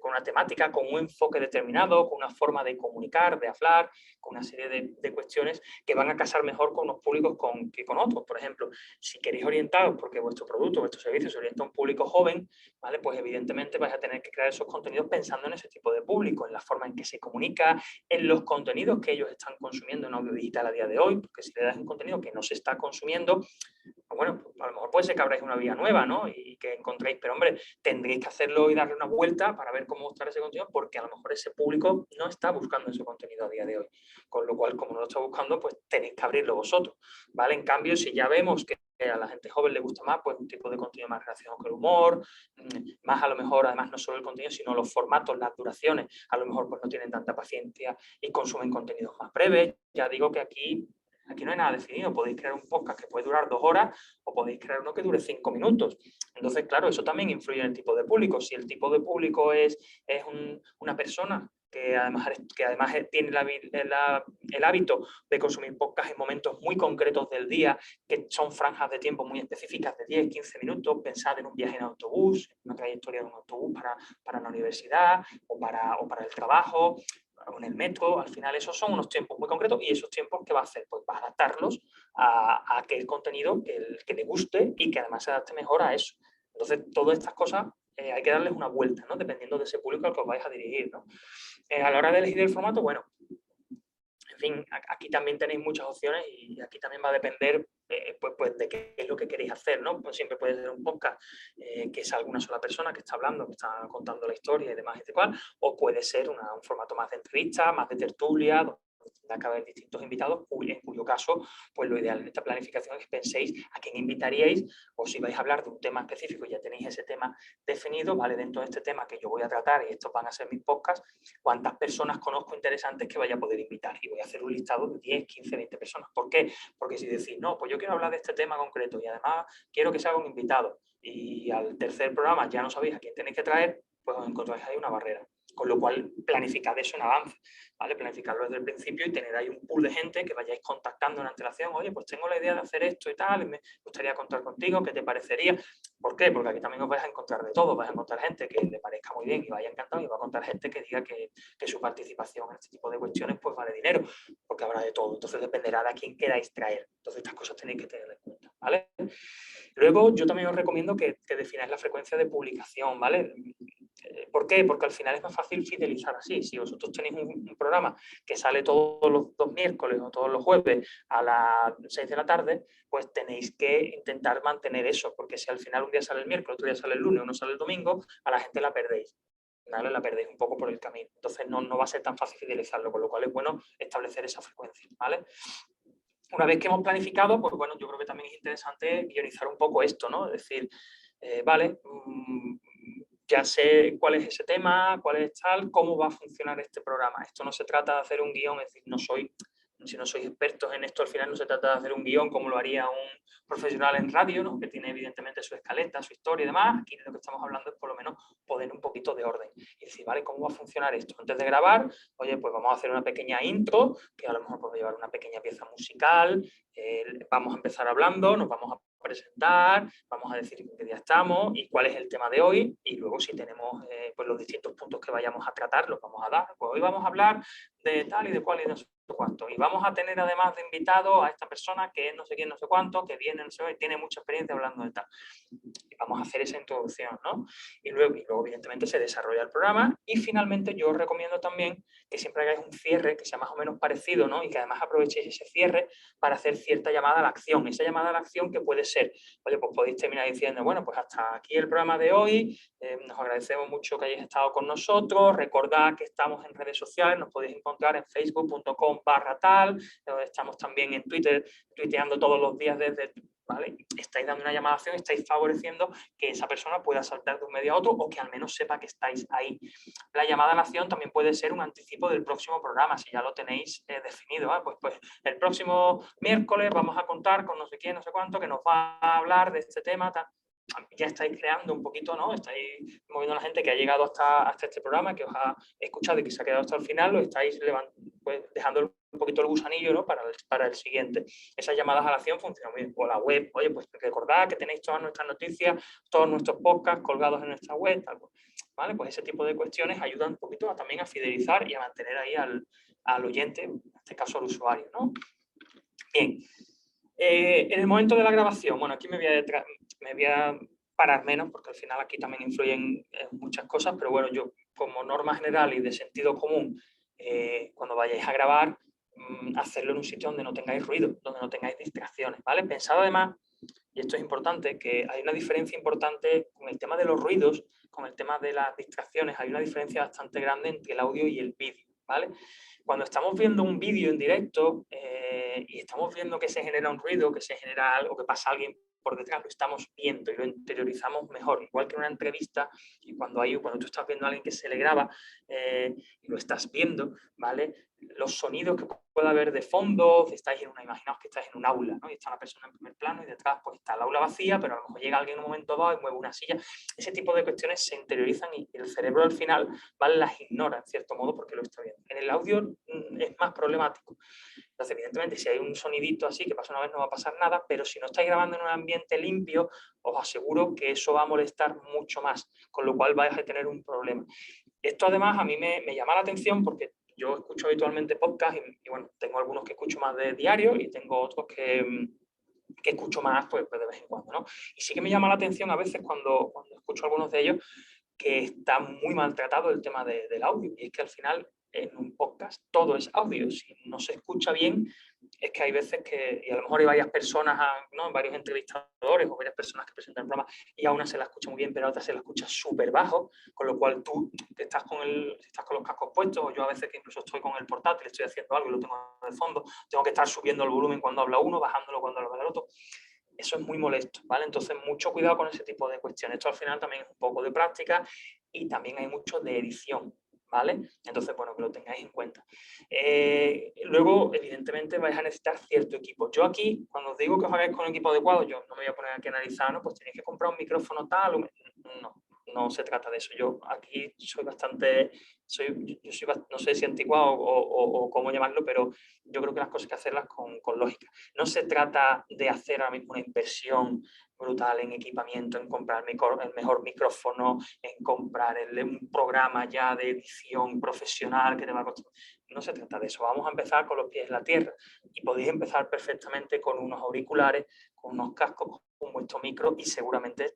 Speaker 2: con una temática, con un enfoque determinado, con una forma de comunicar, de hablar, con una serie de cuestiones que van a casar mejor con unos públicos que con otros. Por ejemplo, si queréis orientaros porque vuestro producto, vuestro servicio se orienta a un público joven, ¿vale? Pues evidentemente vais a tener que crear esos contenidos pensando en ese tipo de público, en la forma en que se comunica, en los contenidos que ellos están consumiendo en audio digital a día de hoy, porque si le das un contenido que no se está consumiendo, bueno, pues a lo mejor puede ser que abráis una vía nueva, ¿no? Y que encontréis, pero hombre, tendréis que hacerlo y darle una vuelta para ver cómo mostrar ese contenido, porque a lo mejor ese público no está buscando ese contenido a día de hoy. Con lo cual, como no lo está buscando, pues tenéis que abrirlo vosotros, ¿vale? En cambio, si ya vemos que a la gente joven le gusta más, pues un tipo de contenido más relacionado con el humor, más a lo mejor, además, no solo el contenido, sino los formatos, las duraciones, a lo mejor pues no tienen tanta paciencia y consumen contenidos más breves. Ya digo que aquí no hay nada definido. Podéis crear un podcast que puede durar 2 horas o podéis crear uno que dure 5 minutos. Entonces, claro, eso también influye en el tipo de público. Si el tipo de público es una persona que además tiene el hábito de consumir podcast en momentos muy concretos del día, que son franjas de tiempo muy específicas de 10, 15 minutos, pensad en un viaje en autobús, en una trayectoria de un autobús para la universidad o para el trabajo, o en el metro. Al final esos son unos tiempos muy concretos y esos tiempos ¿qué va a hacer? Pues va a adaptarlos a aquel contenido que le guste y que además se adapte mejor a eso. Entonces, todas estas cosas hay que darles una vuelta, ¿no? Dependiendo de ese público al que os vais a dirigir, ¿no? A la hora de elegir el formato, bueno, en fin, aquí también tenéis muchas opciones y aquí también va a depender pues de qué es lo que queréis hacer, ¿no? Pues siempre puede ser un podcast que es alguna sola persona que está hablando, que está contando la historia y demás y cual, o puede ser un formato más de entrevista, más de tertulia, donde tendrá que haber distintos invitados, en cuyo caso, pues lo ideal en esta planificación es que penséis a quién invitaríais, o si vais a hablar de un tema específico y ya tenéis ese tema definido, ¿vale? Dentro de este tema que yo voy a tratar, y estos van a ser mis podcasts, cuántas personas conozco interesantes que vaya a poder invitar. Y voy a hacer un listado de 10, 15, 20 personas. ¿Por qué? Porque si decís, no, pues yo quiero hablar de este tema concreto y además quiero que se haga un invitado, y al tercer programa ya no sabéis a quién tenéis que traer, pues os encontráis ahí una barrera. Con lo cual, planificad eso en avance, ¿vale? Planificarlo desde el principio y tener ahí un pool de gente que vayáis contactando en antelación. Oye, pues tengo la idea de hacer esto y tal, y me gustaría contar contigo, ¿qué te parecería? ¿Por qué? Porque aquí también os vais a encontrar de todo. Vais a encontrar gente que le parezca muy bien y vaya encantado, y va a encontrar gente que diga que su participación en este tipo de cuestiones pues vale dinero, porque habrá de todo. Entonces dependerá de a quién queráis traer. Entonces estas cosas tenéis que tener en cuenta, ¿vale? Luego, yo también os recomiendo que defináis la frecuencia de publicación, ¿vale? ¿Por qué? Porque al final es más fácil fidelizar así. Si vosotros tenéis un programa que sale todos los miércoles o todos los jueves a las 6 de la tarde, pues tenéis que intentar mantener eso, porque si al final un día sale el miércoles, otro día sale el lunes, uno sale el domingo, a la gente la perdéis, ¿vale? La perdéis un poco por el camino. Entonces no va a ser tan fácil fidelizarlo, con lo cual es bueno establecer esa frecuencia, ¿vale? Una vez que hemos planificado, pues bueno, yo creo que también es interesante guionizar un poco esto, ¿no? Es decir, vale, ya sé cuál es ese tema, cuál es tal, cómo va a funcionar este programa. Esto no se trata de hacer un guión, es decir, si no sois expertos en esto, al final no se trata de hacer un guión como lo haría un profesional en radio, ¿no? Que tiene evidentemente su escaleta, su historia y demás. Aquí de lo que estamos hablando es por lo menos poner un poquito de orden y decir, vale, ¿cómo va a funcionar esto? Antes de grabar, oye, pues vamos a hacer una pequeña intro, que a lo mejor puede llevar una pequeña pieza musical, vamos a empezar hablando, nos vamos a presentar, vamos a decir en qué día estamos y cuál es el tema de hoy, y luego si tenemos pues los distintos puntos que vayamos a tratar, los vamos a dar. Pues hoy vamos a hablar de tal y de cual y de no sé cuánto, y vamos a tener además de invitado a esta persona que es no sé quién, no sé cuánto, que viene, no sé, y tiene mucha experiencia hablando de tal. Y vamos a hacer esa introducción, ¿no? Y luego evidentemente se desarrolla el programa, y finalmente yo os recomiendo también que siempre hagáis un cierre que sea más o menos parecido, ¿no? Y que además aprovechéis ese cierre para hacer cierta llamada a la acción. Esa llamada a la acción que puede ser, oye, pues podéis terminar diciendo, bueno, pues hasta aquí el programa de hoy, nos agradecemos mucho que hayáis estado con nosotros, recordad que estamos en redes sociales, nos podéis encontrar en facebook.com/tal, estamos también en Twitter, tuiteando todos los días desde... ¿Vale? Estáis dando una llamada a acción, estáis favoreciendo que esa persona pueda saltar de un medio a otro, o que al menos sepa que estáis ahí. La llamada a la acción también puede ser un anticipo del próximo programa, si ya lo tenéis definido. Pues el próximo miércoles vamos a contar con no sé quién, no sé cuánto, que nos va a hablar de este tema, tal. Ya estáis creando un poquito, ¿no? Estáis moviendo a la gente que ha llegado hasta este programa, que os ha escuchado y que se ha quedado hasta el final, lo estáis pues, dejando un poquito el gusanillo, ¿no? para el siguiente. Esas llamadas a la acción funcionan muy bien. O la web, oye, pues recordad que tenéis todas nuestras noticias, todos nuestros podcasts colgados en nuestra web, tal, ¿vale? Pues ese tipo de cuestiones ayudan un poquito también a fidelizar y a mantener ahí al oyente, en este caso al usuario, ¿no? Bien. En el momento de la grabación, bueno, aquí me voy a parar menos, porque al final aquí también influyen muchas cosas, pero bueno, yo como norma general y de sentido común, cuando vayáis a grabar, hacerlo en un sitio donde no tengáis ruido, donde no tengáis distracciones, ¿vale? Pensad además, y esto es importante, que hay una diferencia importante con el tema de los ruidos, con el tema de las distracciones, hay una diferencia bastante grande entre el audio y el vídeo, ¿vale? Cuando estamos viendo un vídeo en directo y estamos viendo que se genera un ruido, que se genera algo, que pasa alguien por detrás, lo estamos viendo y lo interiorizamos mejor, igual que en una entrevista. Y cuando tú estás viendo a alguien que se le graba y lo estás viendo, ¿vale? Los sonidos que pueda haber de fondo, imaginaos que estáis en un aula, ¿no? Y está una persona en primer plano y detrás pues está el aula vacía, pero a lo mejor llega alguien en un momento dado y mueve una silla. Ese tipo de cuestiones se interiorizan y el cerebro al final, ¿vale?, las ignora en cierto modo porque lo está viendo. En el audio es más problemático. Entonces, evidentemente, si hay un sonidito así que pasa una vez no va a pasar nada, pero si no estáis grabando en un ambiente limpio, os aseguro que eso va a molestar mucho más, con lo cual vais a tener un problema. Esto además a mí me llama la atención porque yo escucho habitualmente podcast y bueno, tengo algunos que escucho más de diario y tengo otros que escucho más pues de vez en cuando, ¿no? Y sí que me llama la atención a veces cuando escucho algunos de ellos, que está muy maltratado el tema del audio, y es que al final en un podcast todo es audio. Si no se escucha bien, es que hay veces que, y a lo mejor hay varias personas, ¿no? Varios entrevistadores o varias personas que presentan el programa, y a una se la escucha muy bien, pero a otra se la escucha súper bajo, con lo cual tú que estás con los cascos puestos, o yo a veces que incluso estoy con el portátil, estoy haciendo algo y lo tengo de fondo, tengo que estar subiendo el volumen cuando habla uno, bajándolo cuando habla el otro. Eso es muy molesto, ¿vale? Entonces, mucho cuidado con ese tipo de cuestiones. Esto al final también es un poco de práctica y también hay mucho de edición, ¿vale? Entonces, bueno, que lo tengáis en cuenta. Luego, evidentemente, vais a necesitar cierto equipo. Yo aquí, cuando os digo que os hagáis con un equipo adecuado, yo no me voy a poner aquí a analizar, ¿no? Pues tenéis que comprar un micrófono tal o... No se trata de eso. Yo aquí soy bastante... no sé si anticuado o cómo llamarlo, pero yo creo que las cosas hay que hacerlas con lógica. No se trata de hacer ahora mismo una inversión brutal en equipamiento, en comprar el mejor micrófono, en comprar un programa ya de edición profesional que te va a costar. No se trata de eso. Vamos a empezar con los pies en la tierra y podéis empezar perfectamente con unos auriculares, con unos cascos, con vuestro micro y seguramente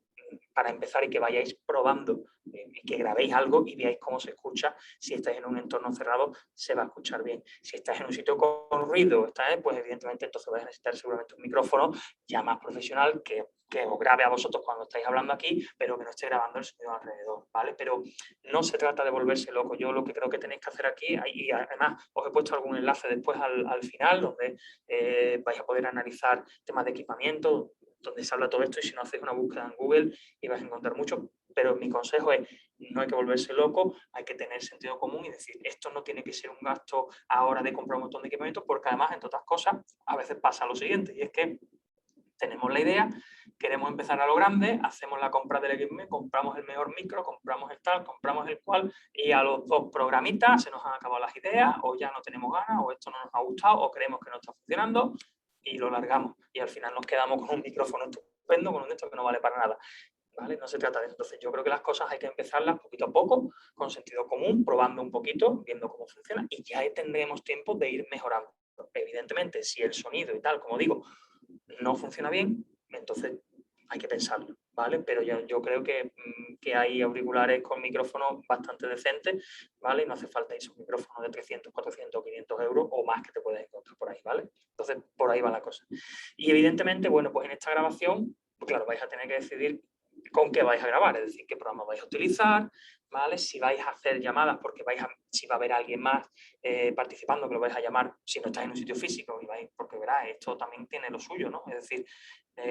Speaker 2: para empezar y que vayáis probando y que grabéis algo y veáis cómo se escucha. Si estáis en un entorno cerrado, se va a escuchar bien. Si estáis en un sitio con ruido, pues evidentemente entonces vais a necesitar seguramente un micrófono ya más profesional que os grabe a vosotros cuando estáis hablando aquí, pero que no esté grabando el sonido alrededor, ¿vale? Pero no se trata de volverse loco. Yo lo que creo que tenéis que hacer aquí, y además os he puesto algún enlace después al final, donde vais a poder analizar temas de equipamiento, donde se habla todo esto, y si no hacéis una búsqueda en Google y vais a encontrar mucho, pero mi consejo es, no hay que volverse loco, hay que tener sentido común y decir, esto no tiene que ser un gasto ahora de comprar un montón de equipamiento, porque además, entre otras cosas, a veces pasa lo siguiente, y es que tenemos la idea, queremos empezar a lo grande, hacemos la compra del equipo, compramos el mejor micro, compramos el tal, compramos el cual, y a los 2 programitas se nos han acabado las ideas, o ya no tenemos ganas, o esto no nos ha gustado, o creemos que no está funcionando, y lo largamos. Y al final nos quedamos con un micrófono estupendo, con un esto que no vale para nada. ¿Vale? No se trata de eso. Entonces, yo creo que las cosas hay que empezarlas poquito a poco, con sentido común, probando un poquito, viendo cómo funciona, y ya tendremos tiempo de ir mejorando. Evidentemente, si el sonido y tal, como digo, no funciona bien, entonces hay que pensarlo, ¿vale? Pero yo creo que hay auriculares con micrófonos bastante decentes, ¿vale? Y no hace falta esos micrófonos de 300, 400, 500 euros o más que te puedes encontrar por ahí, ¿vale? Entonces, por ahí va la cosa. Y evidentemente, bueno, pues en esta grabación, pues claro, vais a tener que decidir con qué vais a grabar, es decir, qué programa vais a utilizar, ¿vale? Si vais a hacer llamadas, porque si va a haber alguien más participando, que lo vais a llamar, si no estáis en un sitio físico, porque verás, esto también tiene lo suyo, ¿no? Es decir,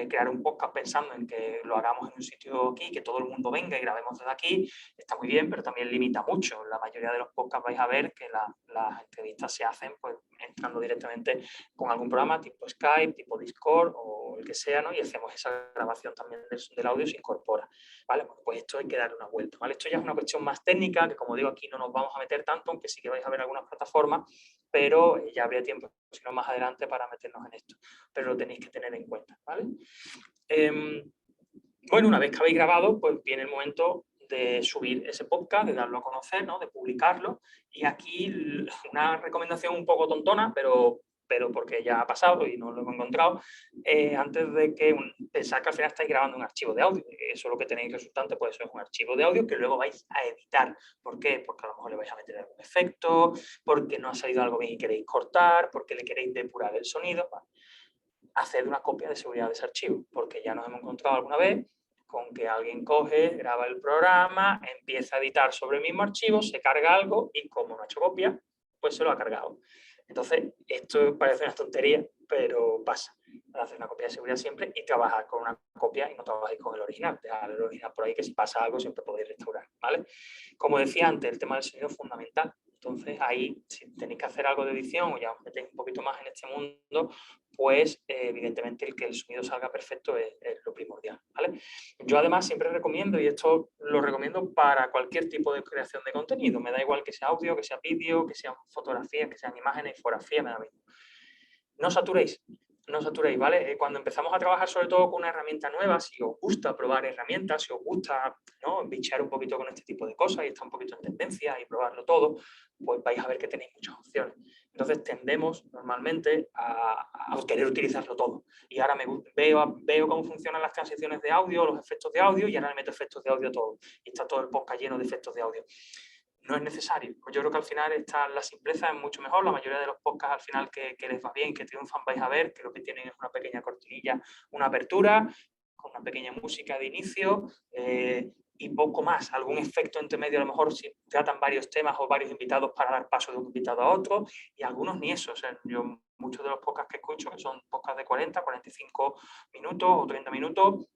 Speaker 2: crear un podcast pensando en que lo hagamos en un sitio aquí, que todo el mundo venga y grabemos desde aquí, está muy bien, pero también limita mucho. La mayoría de los podcasts vais a ver que las entrevistas se hacen pues entrando directamente con algún programa tipo Skype, tipo Discord o el que sea, ¿no? Y hacemos esa grabación también del audio, se incorpora, ¿vale? Pues esto hay que darle una vuelta, ¿vale? Esto ya es una cuestión más técnica, que como digo aquí no nos vamos a meter tanto, aunque sí que vais a ver algunas plataformas, pero ya habría tiempo, si no más adelante, para meternos en esto. Pero lo tenéis que tener en cuenta, ¿vale? Bueno, una vez que habéis grabado, pues viene el momento de subir ese podcast, de darlo a conocer, ¿no? De publicarlo. Y aquí una recomendación un poco tontona, pero porque ya ha pasado y no lo hemos encontrado, antes de que pensar que al final estáis grabando un archivo de audio. Eso es lo que tenéis resultante, pues eso es un archivo de audio que luego vais a editar. ¿Por qué? Porque a lo mejor le vais a meter algún efecto, porque no ha salido algo bien y queréis cortar, porque le queréis depurar el sonido. ¿Vale? Haced una copia de seguridad de ese archivo, porque ya nos hemos encontrado alguna vez con que alguien coge, graba el programa, empieza a editar sobre el mismo archivo, se carga algo y como no ha hecho copia, pues se lo ha cargado. Entonces, esto parece una tontería, pero pasa. Hacer una copia de seguridad siempre y trabajar con una copia y no trabajáis con el original. Dejar el original por ahí, que si pasa algo siempre podéis restaurar, ¿vale? Como decía antes, el tema del sonido es fundamental. Entonces, ahí, si tenéis que hacer algo de edición o ya os metéis un poquito más en este mundo, pues evidentemente el que el sonido salga perfecto es lo primordial, ¿vale? Yo además siempre recomiendo, y esto lo recomiendo para cualquier tipo de creación de contenido, me da igual que sea audio, que sea vídeo, que sean fotografías, que sean imágenes, infografías, me da mismo. No saturéis, no saturéis, ¿vale? Cuando empezamos a trabajar sobre todo con una herramienta nueva, si os gusta probar herramientas, si os gusta, ¿no?, bichear un poquito con este tipo de cosas y estar un poquito en tendencia y probarlo todo, pues vais a ver que tenéis muchas opciones. Entonces tendemos normalmente a querer utilizarlo todo. Y ahora veo cómo funcionan las transiciones de audio, los efectos de audio, y ahora le meto efectos de audio todo. Y está todo el podcast lleno de efectos de audio. No es necesario. Yo creo que al final la simpleza es mucho mejor. La mayoría de los podcasts al final que les va bien, que triunfan, vais a ver que lo que tienen es una pequeña cortinilla, una apertura, con una pequeña música de inicio y poco más. Algún efecto entre medio, a lo mejor si tratan varios temas o varios invitados para dar paso de un invitado a otro, y algunos ni eso. O sea, yo muchos de los podcasts que escucho, que son podcasts de 40, 45 minutos o 30 minutos,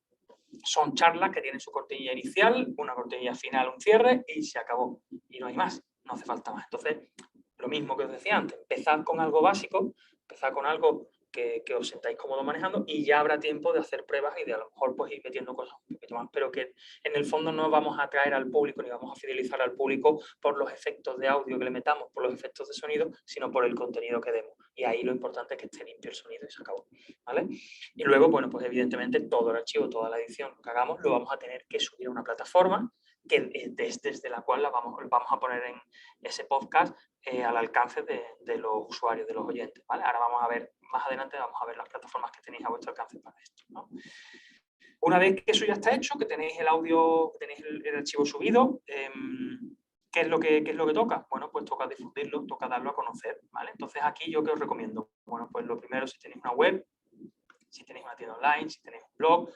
Speaker 2: son charlas que tienen su cortinilla inicial, una cortinilla final, un cierre y se acabó. Y no hay más, no hace falta más. Entonces, lo mismo que os decía antes, empezad con algo básico, empezad con algo que os sentáis cómodos manejando y ya habrá tiempo de hacer pruebas y de a lo mejor pues ir metiendo cosas un poquito más, pero que en el fondo no vamos a atraer al público ni vamos a fidelizar al público por los efectos de audio que le metamos, por los efectos de sonido, sino por el contenido que demos. Y ahí lo importante es que esté limpio el sonido y se acabó, ¿vale? Y luego, bueno, pues evidentemente todo el archivo, toda la edición que hagamos lo vamos a tener que subir a una plataforma que desde la cual vamos a poner en ese podcast al alcance de los usuarios, de los oyentes, ¿vale? Ahora vamos a ver, más adelante vamos a ver las plataformas que tenéis a vuestro alcance para esto, ¿no? Una vez que eso ya está hecho, que tenéis el audio, que tenéis el archivo subido, ¿qué es lo que toca? Bueno, pues toca difundirlo, toca darlo a conocer, ¿vale? Entonces aquí yo ¿qué os recomiendo? Bueno, pues lo primero, si tenéis una web, si tenéis una tienda online, si tenéis un blog,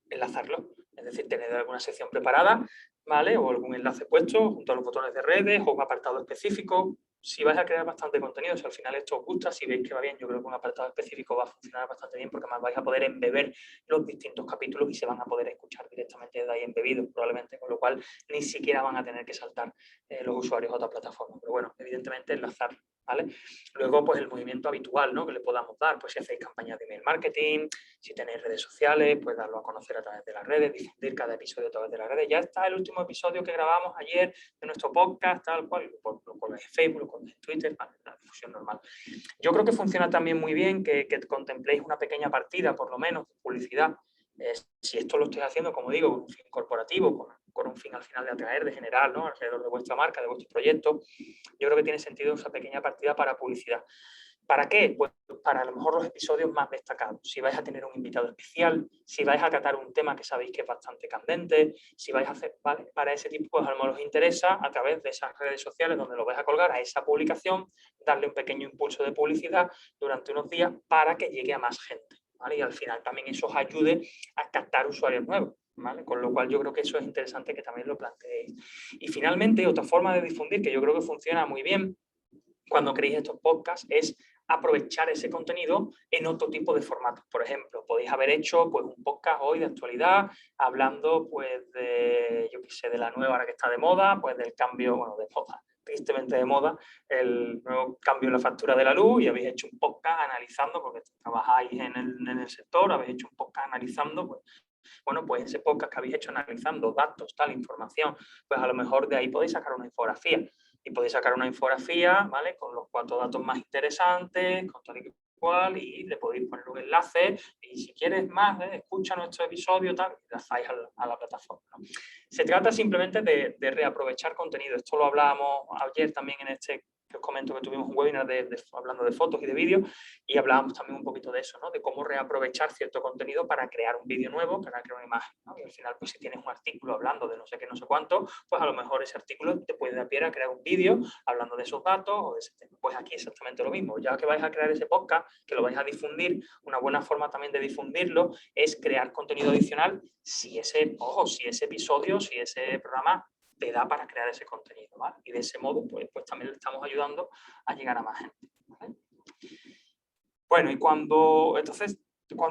Speaker 2: enlazarlo. Es decir, tener alguna sección preparada, ¿vale? O algún enlace puesto junto a los botones de redes o un apartado específico. Si vais a crear bastante contenido, si al final esto os gusta, si veis que va bien, yo creo que un apartado específico va a funcionar bastante bien porque además vais a poder embeber los distintos capítulos y se van a poder escuchar directamente de ahí embebidos, probablemente, con lo cual ni siquiera van a tener que saltar los usuarios a otra plataforma. Pero bueno, evidentemente enlazar, ¿vale? Luego, pues el movimiento habitual, ¿no? Que le podamos dar, pues si hacéis campañas de email marketing, si tenéis redes sociales, pues darlo a conocer a través de las redes, difundir cada episodio a través de las redes. Ya está el último episodio que grabamos ayer de nuestro podcast, tal cual, lo colgáis en Facebook, lo colgáis en Twitter, vale, la difusión normal. Yo creo que funciona también muy bien que contempléis una pequeña partida, por lo menos, de publicidad. Si esto lo estáis haciendo, como digo, con un fin corporativo, con un fin al final de atraer, de generar, ¿no? Alrededor de vuestra marca, de vuestro proyecto, yo creo que tiene sentido esa pequeña partida para publicidad. ¿Para qué? Pues para a lo mejor los episodios más destacados. Si vais a tener un invitado especial, si vais a tratar un tema que sabéis que es bastante candente, si vais a hacer, ¿vale? Para ese tipo, pues a lo mejor os interesa a través de esas redes sociales donde lo vais a colgar a esa publicación, darle un pequeño impulso de publicidad durante unos días para que llegue a más gente, ¿vale? Y al final también eso os ayude a captar usuarios nuevos, ¿vale? Con lo cual yo creo que eso es interesante que también lo planteéis. Y finalmente, otra forma de difundir que yo creo que funciona muy bien cuando creéis estos podcasts es aprovechar ese contenido en otro tipo de formatos. Por ejemplo, podéis haber hecho pues, un podcast hoy de actualidad hablando pues, de, yo qué sé, de la nueva hora que está de moda, pues del cambio, bueno, de moda, tristemente de moda, el nuevo cambio en la factura de la luz y habéis hecho un podcast analizando, porque trabajáis en el sector, habéis hecho un podcast analizando, pues, bueno, pues ese podcast que habéis hecho analizando datos, tal información, pues a lo mejor de ahí podéis sacar una infografía. Y podéis sacar una infografía, ¿vale? Con los 4 datos más interesantes, con tal y cual, y le podéis poner un enlace. Y si quieres más, escucha nuestro episodio, tal, y enlazáis a la plataforma, ¿no? Se trata simplemente de reaprovechar contenido. Esto lo hablábamos ayer también en este que os comento que tuvimos un webinar hablando de fotos y de vídeos y hablábamos también un poquito de eso, ¿no? De cómo reaprovechar cierto contenido para crear un vídeo nuevo, para crear una imagen, ¿no? Y al final, pues si tienes un artículo hablando de no sé qué, no sé cuánto, pues a lo mejor ese artículo te puede dar pie a crear un vídeo hablando de esos datos o de ese tema. Pues aquí exactamente lo mismo. Ya que vais a crear ese podcast, que lo vais a difundir, una buena forma también de difundirlo es crear contenido adicional si ese episodio, si ese programa te da para crear ese contenido, ¿vale? Y de ese modo, pues también le estamos ayudando a llegar a más gente, ¿vale? Bueno, y cuando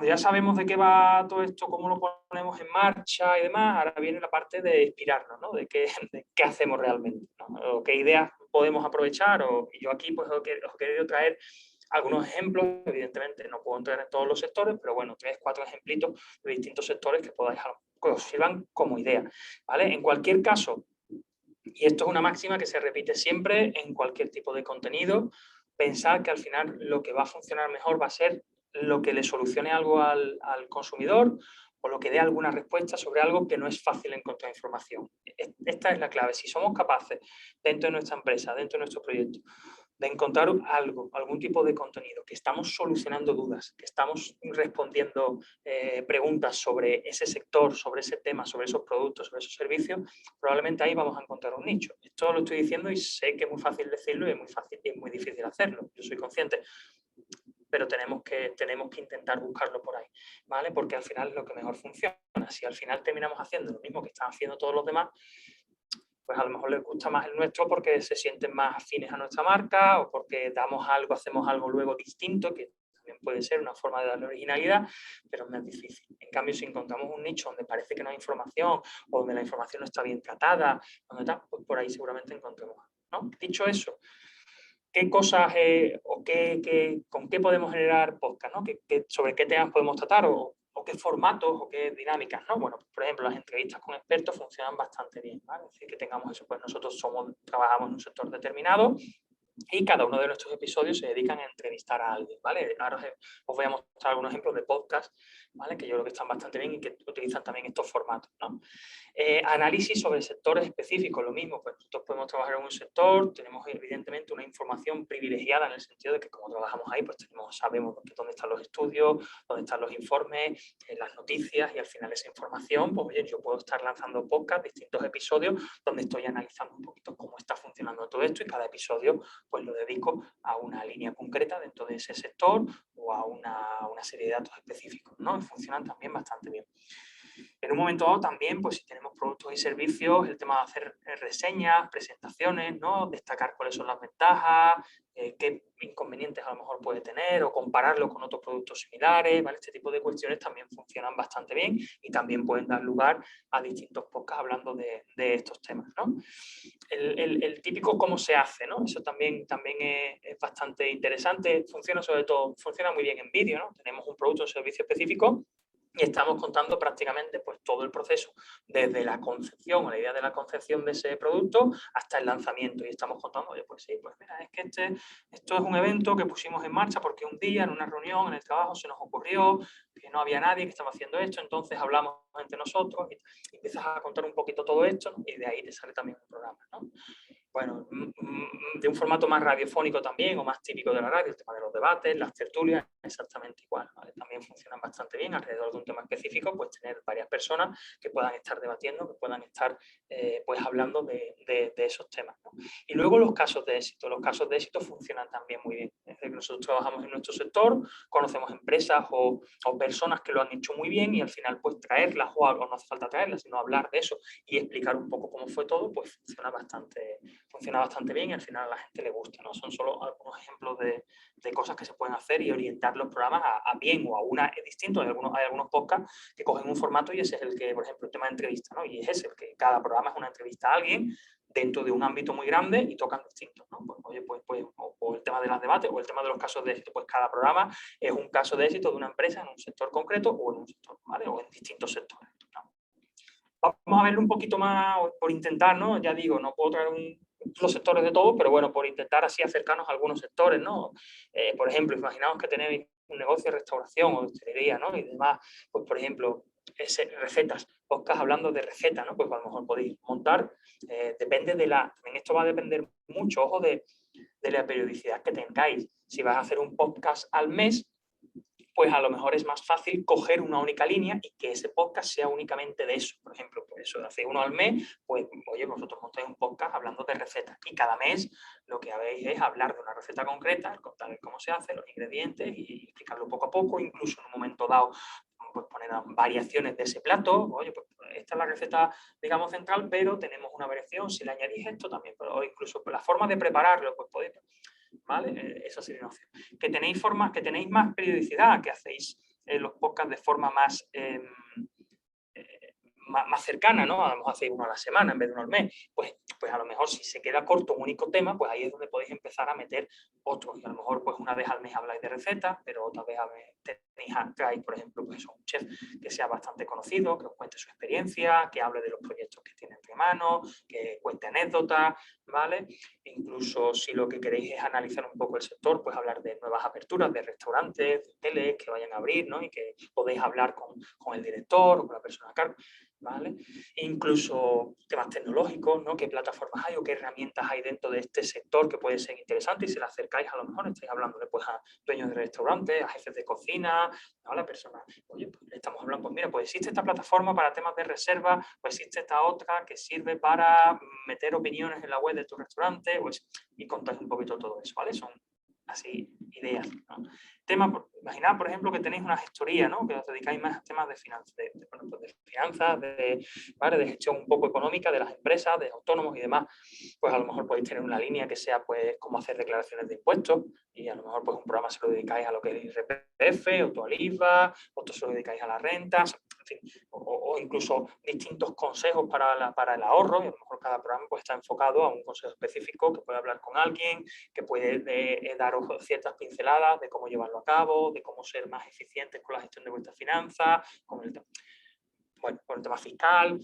Speaker 2: ya sabemos de qué va todo esto, cómo lo ponemos en marcha y demás, ahora viene la parte de inspirarnos, ¿no? De qué hacemos realmente, ¿no? O qué ideas podemos aprovechar. Y yo aquí pues os he querido traer algunos ejemplos. Evidentemente no puedo entrar en todos los sectores, pero bueno, 3, 4 ejemplitos de distintos sectores que os sirvan como idea, ¿vale? En cualquier caso, y esto es una máxima que se repite siempre en cualquier tipo de contenido, pensar que al final lo que va a funcionar mejor va a ser lo que le solucione algo al consumidor o lo que dé alguna respuesta sobre algo que no es fácil encontrar información. Esta es la clave. Si somos capaces, dentro de nuestra empresa, dentro de nuestro proyecto, de encontrar algo, algún tipo de contenido, que estamos solucionando dudas, que estamos respondiendo preguntas sobre ese sector, sobre ese tema, sobre esos productos, sobre esos servicios, probablemente ahí vamos a encontrar un nicho. Esto lo estoy diciendo y sé que es muy fácil decirlo y es muy fácil y es muy difícil hacerlo. Yo soy consciente, pero tenemos que intentar buscarlo por ahí, ¿vale? Porque al final es lo que mejor funciona. Si al final terminamos haciendo lo mismo que están haciendo todos los demás, pues a lo mejor les gusta más el nuestro porque se sienten más afines a nuestra marca o porque damos algo, hacemos algo luego distinto, que también puede ser una forma de darle originalidad, pero es más difícil. En cambio, si encontramos un nicho donde parece que no hay información o donde la información no está bien tratada, pues por ahí seguramente encontremos, ¿no? Dicho eso, ¿qué cosas con qué podemos generar podcast, ¿no? ¿Sobre qué temas podemos tratar o qué formatos o qué dinámicas, ¿no? Bueno, por ejemplo, las entrevistas con expertos funcionan bastante bien, ¿vale? Es decir, que tengamos eso, pues nosotros trabajamos en un sector determinado y cada uno de nuestros episodios se dedican a entrevistar a alguien, ¿vale? Ahora os voy a mostrar algunos ejemplos de podcast, ¿vale? Que yo creo que están bastante bien y que utilizan también estos formatos, ¿no? Análisis sobre sectores específicos, lo mismo, pues nosotros podemos trabajar en un sector, tenemos evidentemente una información privilegiada en el sentido de que como trabajamos ahí, pues sabemos dónde están los estudios, dónde están los informes, las noticias y al final esa información, pues oye, yo puedo estar lanzando podcast, distintos episodios donde estoy analizando un poquito cómo está funcionando todo esto y cada episodio pues lo dedico a una línea concreta dentro de ese sector o a una serie de datos específicos, ¿no? Y funcionan también bastante bien. En un momento dado también, pues si tenemos productos y servicios, el tema de hacer reseñas, presentaciones, ¿no? Destacar cuáles son las ventajas, qué inconvenientes a lo mejor puede tener o compararlo con otros productos similares, ¿vale? Este tipo de cuestiones también funcionan bastante bien y también pueden dar lugar a distintos podcasts hablando de estos temas, ¿no? El típico cómo se hace, ¿no? Eso también es bastante interesante, funciona muy bien en vídeo, ¿no? Tenemos un producto o servicio específico y estamos contando prácticamente pues, todo el proceso, desde la concepción o la idea de la concepción de ese producto hasta el lanzamiento. Y estamos contando, oye, pues sí, pues mira, es que esto es un evento que pusimos en marcha porque un día en una reunión en el trabajo se nos ocurrió que no había nadie que estaba haciendo esto, entonces hablamos entre nosotros y empiezas a contar un poquito todo esto, ¿no? Y de ahí te sale también un programa, ¿no? Bueno, de un formato más radiofónico también, o más típico de la radio, el tema de los debates, las tertulias, exactamente igual, ¿vale? También funcionan bastante bien alrededor de un tema específico, pues tener varias personas que puedan estar debatiendo, que puedan estar pues hablando de esos temas, ¿no? Y luego los casos de éxito funcionan también muy bien. Es decir, nosotros trabajamos en nuestro sector, conocemos empresas o personas que lo han hecho muy bien y al final pues traerlas o no hace falta traerlas, sino hablar de eso y explicar un poco cómo fue todo, pues funciona bastante bien y al final a la gente le gusta, ¿no? Son solo algunos ejemplos de cosas que se pueden hacer y orientar los programas a bien o a una es distinto. Hay algunos podcasts que cogen un formato y ese es el que, por ejemplo, el tema de entrevista, ¿no? Y es ese, el que cada programa es una entrevista a alguien dentro de un ámbito muy grande y tocan distintos, ¿no? Pues, oye, o el tema de los debates o el tema de los casos de éxito, pues cada programa es un caso de éxito de una empresa en un sector concreto o en un sector, ¿vale? O en distintos sectores, ¿no? Vamos a verlo un poquito más por intentar, ¿no? Ya digo, no puedo traer los sectores de todos, pero bueno, por intentar así acercarnos a algunos sectores, ¿no? Por ejemplo, imaginaos que tenéis un negocio de restauración o de hostelería, ¿no? Y demás, pues por ejemplo, recetas, podcast hablando de recetas, ¿no? Pues a lo mejor podéis montar, depende también esto va a depender mucho, ojo, de la periodicidad que tengáis. Si vas a hacer un podcast al mes, pues a lo mejor es más fácil coger una única línea y que ese podcast sea únicamente de eso. Por ejemplo, por eso hace uno al mes, pues oye, vosotros montáis un podcast hablando de recetas y cada mes lo que habéis es hablar de una receta concreta, contar cómo se hace, los ingredientes y explicarlo poco a poco, incluso en un momento dado pues poner variaciones de ese plato. Oye, pues esta es la receta, digamos, central, pero tenemos una variación, si le añadís esto también, o incluso la forma de prepararlo, pues podéis... ¿Vale? Esa sería una opción. Que tenéis más periodicidad, que hacéis los podcasts de forma más cercana, ¿no? A lo mejor hacéis uno a la semana en vez de uno al mes. Pues a lo mejor si se queda corto un único tema, pues ahí es donde podéis empezar a meter otros, y a lo mejor pues una vez al mes habláis de recetas, pero otra vez traéis, por ejemplo, pues un chef que sea bastante conocido, que os cuente su experiencia, que hable de los proyectos que tiene entre manos, que cuente anécdotas, ¿vale? Incluso si lo que queréis es analizar un poco el sector, pues hablar de nuevas aperturas de restaurantes, de hoteles que vayan a abrir, ¿no? Y que podéis hablar con el director o con la persona a cargo, ¿vale? E incluso temas tecnológicos, ¿no? ¿Qué plataformas hay o qué herramientas hay dentro de este sector que puede ser interesante? Y si le acercáis, a lo mejor estáis hablando pues, a dueños de restaurantes, a jefes de cocina, a la persona. Oye, pues le estamos hablando, pues mira, pues existe esta plataforma para temas de reserva, pues existe esta otra que sirve para meter opiniones en la web de tu restaurante, pues, y contáis un poquito todo eso, ¿vale? Son así ideas, ¿no? Imaginad, por ejemplo, que tenéis una gestoría, ¿no? Que os dedicáis más a temas de finanzas, ¿vale? De gestión un poco económica de las empresas, de autónomos y demás. Pues a lo mejor podéis tener una línea que sea pues cómo hacer declaraciones de impuestos, y a lo mejor pues un programa se lo dedicáis a lo que es el IRPF, otro al IVA, otro se lo dedicáis a las rentas, en fin, o incluso distintos consejos para el ahorro, y a lo mejor cada programa pues está enfocado a un consejo específico que puede hablar con alguien, que puede daros ciertas pinceladas de cómo llevarlo a cabo, de cómo ser más eficientes con la gestión de vuestras finanzas, con el tema fiscal,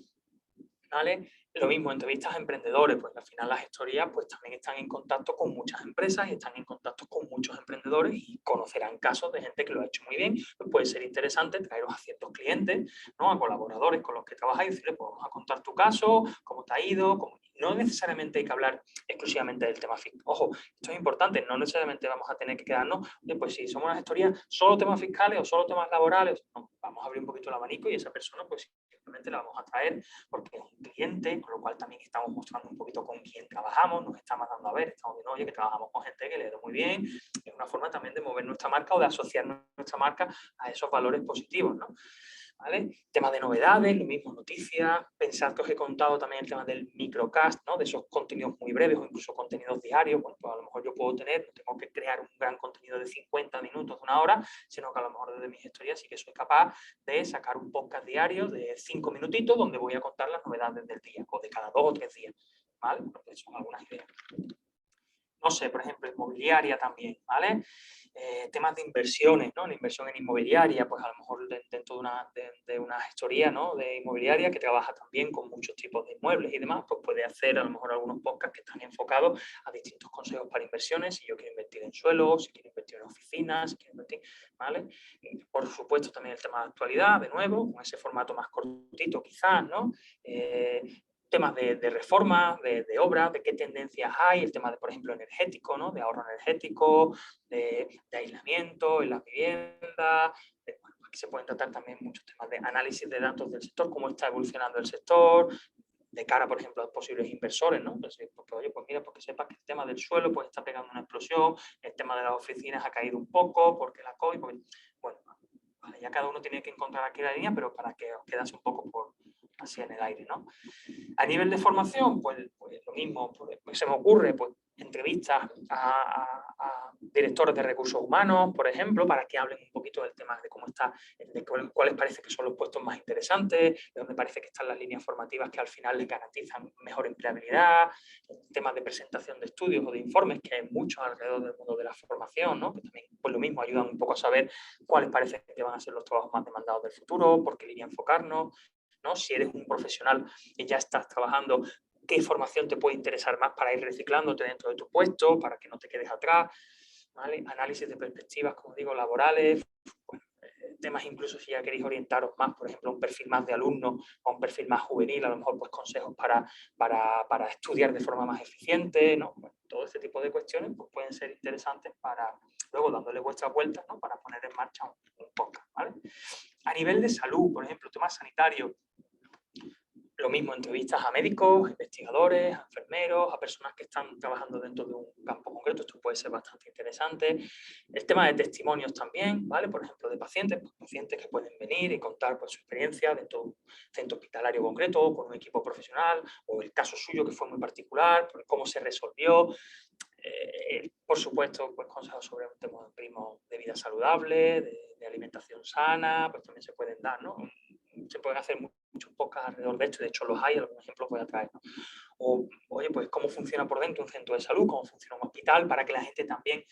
Speaker 2: ¿vale? Lo mismo, entrevistas a emprendedores, pues al final las gestorías pues también están en contacto con muchas empresas y están en contacto con muchos emprendedores y conocerán casos de gente que lo ha hecho muy bien. Pues puede ser interesante traeros a ciertos clientes, ¿no? A colaboradores con los que trabajáis y decirles, pues vamos a contar tu caso, cómo te ha ido, no necesariamente hay que hablar exclusivamente del tema fiscal. Ojo, esto es importante, no necesariamente vamos a tener que quedarnos, pues si somos una gestoría, solo temas fiscales o solo temas laborales, no, vamos a abrir un poquito el abanico y esa persona pues simplemente la vamos a traer porque es un cliente, con lo cual también estamos mostrando un poquito con quién trabajamos, nos está mandando a ver, estamos viendo, oye, que trabajamos con gente que le da muy bien, es una forma también de mover nuestra marca o de asociar nuestra marca a esos valores positivos, ¿no? ¿Vale? Tema de novedades, lo mismo, noticias. Pensad que os he contado también el tema del microcast, ¿no? De esos contenidos muy breves o incluso contenidos diarios. Bueno, pues a lo mejor yo puedo tener, no tengo que crear un gran contenido de 50 minutos, de una hora, sino que a lo mejor desde mis historias sí que soy capaz de sacar un podcast diario de 5 minutitos donde voy a contar las novedades del día o de cada 2 o 3 días, ¿vale? Pues son algunas ideas. No sé, por ejemplo, inmobiliaria también, ¿vale? Temas de inversiones, ¿no? La inversión en inmobiliaria, pues a lo mejor dentro de una gestoría, ¿no? De inmobiliaria que trabaja también con muchos tipos de inmuebles y demás, pues puede hacer a lo mejor algunos podcasts que están enfocados a distintos consejos para inversiones, si yo quiero invertir en suelo, si quiero invertir en oficinas, si quiero invertir, ¿vale? Y por supuesto también el tema de actualidad, de nuevo, con ese formato más cortito quizás, ¿no? Temas de reforma, de obras, de qué tendencias hay, el tema de, por ejemplo, energético, ¿no? De ahorro energético, de aislamiento en las viviendas. Bueno, aquí se pueden tratar también muchos temas de análisis de datos del sector, cómo está evolucionando el sector, de cara, por ejemplo, a posibles inversores, ¿no? Porque, oye, pues mira, porque sepas que el tema del suelo pues está pegando una explosión, el tema de las oficinas ha caído un poco, porque la COVID, porque, bueno, vale, ya cada uno tiene que encontrar aquí la línea, pero para que os quedase un poco así en el aire, ¿no? A nivel de formación, pues lo mismo, pues, se me ocurre, pues entrevistas a directores de recursos humanos, por ejemplo, para que hablen un poquito del tema de cómo está, de cuáles parece que son los puestos más interesantes, de dónde parece que están las líneas formativas que al final les garantizan mejor empleabilidad, temas de presentación de estudios o de informes, que hay muchos alrededor del mundo de la formación, ¿no? Que también, pues lo mismo, ayudan un poco a saber cuáles parece que van a ser los trabajos más demandados del futuro, por qué línea enfocarnos, ¿no? Si eres un profesional y ya estás trabajando, qué formación te puede interesar más para ir reciclándote dentro de tu puesto, para que no te quedes atrás, ¿vale? Análisis de perspectivas, como digo, laborales, bueno, temas incluso si ya queréis orientaros más, por ejemplo, a un perfil más de alumno o un perfil más juvenil, a lo mejor pues consejos para estudiar de forma más eficiente, ¿no? Bueno, todo este tipo de cuestiones pues, pueden ser interesantes para luego dándole vuestras vueltas, ¿no? Para poner en marcha un podcast, ¿vale? A nivel de salud, por ejemplo, temas sanitarios, lo mismo, entrevistas a médicos, investigadores, a enfermeros, a personas que están trabajando dentro de un campo concreto. Esto puede ser bastante interesante. El tema de testimonios también, ¿vale? Por ejemplo, de pacientes, pues, pacientes que pueden venir y contar pues, su experiencia dentro de un centro hospitalario concreto, con un equipo profesional, o el caso suyo que fue muy particular, cómo se resolvió. Por supuesto, pues consejos sobre un tema de vida saludable, de alimentación sana, pues también se pueden dar, ¿no? Se pueden hacer muchos podcasts alrededor de esto, de hecho los hay, algunos ejemplos voy a traer, ¿no? o, oye, pues cómo funciona por dentro un centro de salud, cómo funciona un hospital, para que la gente también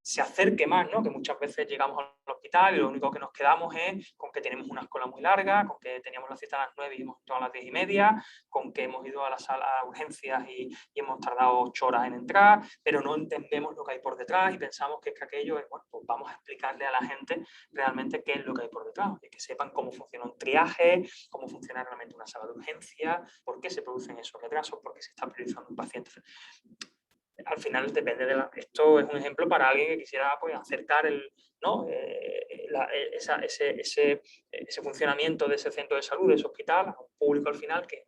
Speaker 2: se acerque más, ¿no? Que muchas veces llegamos al hospital y lo único que nos quedamos es con que tenemos una cola muy larga, con que teníamos la cita a las 9 y hemos entrado a las 10:30, con que hemos ido a la sala de urgencias y hemos tardado 8 horas en entrar, pero no entendemos lo que hay por detrás y pensamos que es que aquello es, bueno, pues vamos a explicarle a la gente realmente qué es lo que hay por detrás, y que sepan cómo funciona un triaje, cómo funciona realmente una sala de urgencias, por qué se producen esos retrasos, por qué se está priorizando un paciente. Al final depende de la... Esto es un ejemplo para alguien que quisiera pues, acercar ¿no? Ese funcionamiento de ese centro de salud, de ese hospital, a un público al final que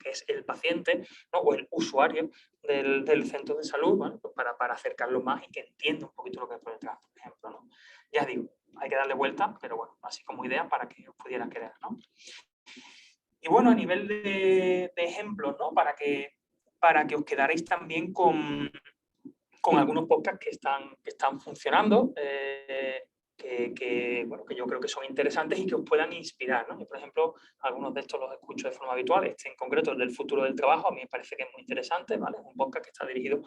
Speaker 2: es el paciente, ¿no? O el usuario del centro de salud, ¿vale? Pues para acercarlo más y que entienda un poquito lo que hay por detrás, por ejemplo, ¿no? Ya digo, hay que darle vuelta, pero bueno, así como idea para que os pudiera querer, ¿no? Y bueno, a nivel de ejemplos, ¿no? Para que os quedaréis también con algunos podcasts que están funcionando, bueno, que yo creo que son interesantes y que os puedan inspirar, ¿no? Yo, por ejemplo, algunos de estos los escucho de forma habitual. Este en concreto, el del futuro del trabajo, a mí me parece que es muy interesante, ¿vale? Es un podcast que está dirigido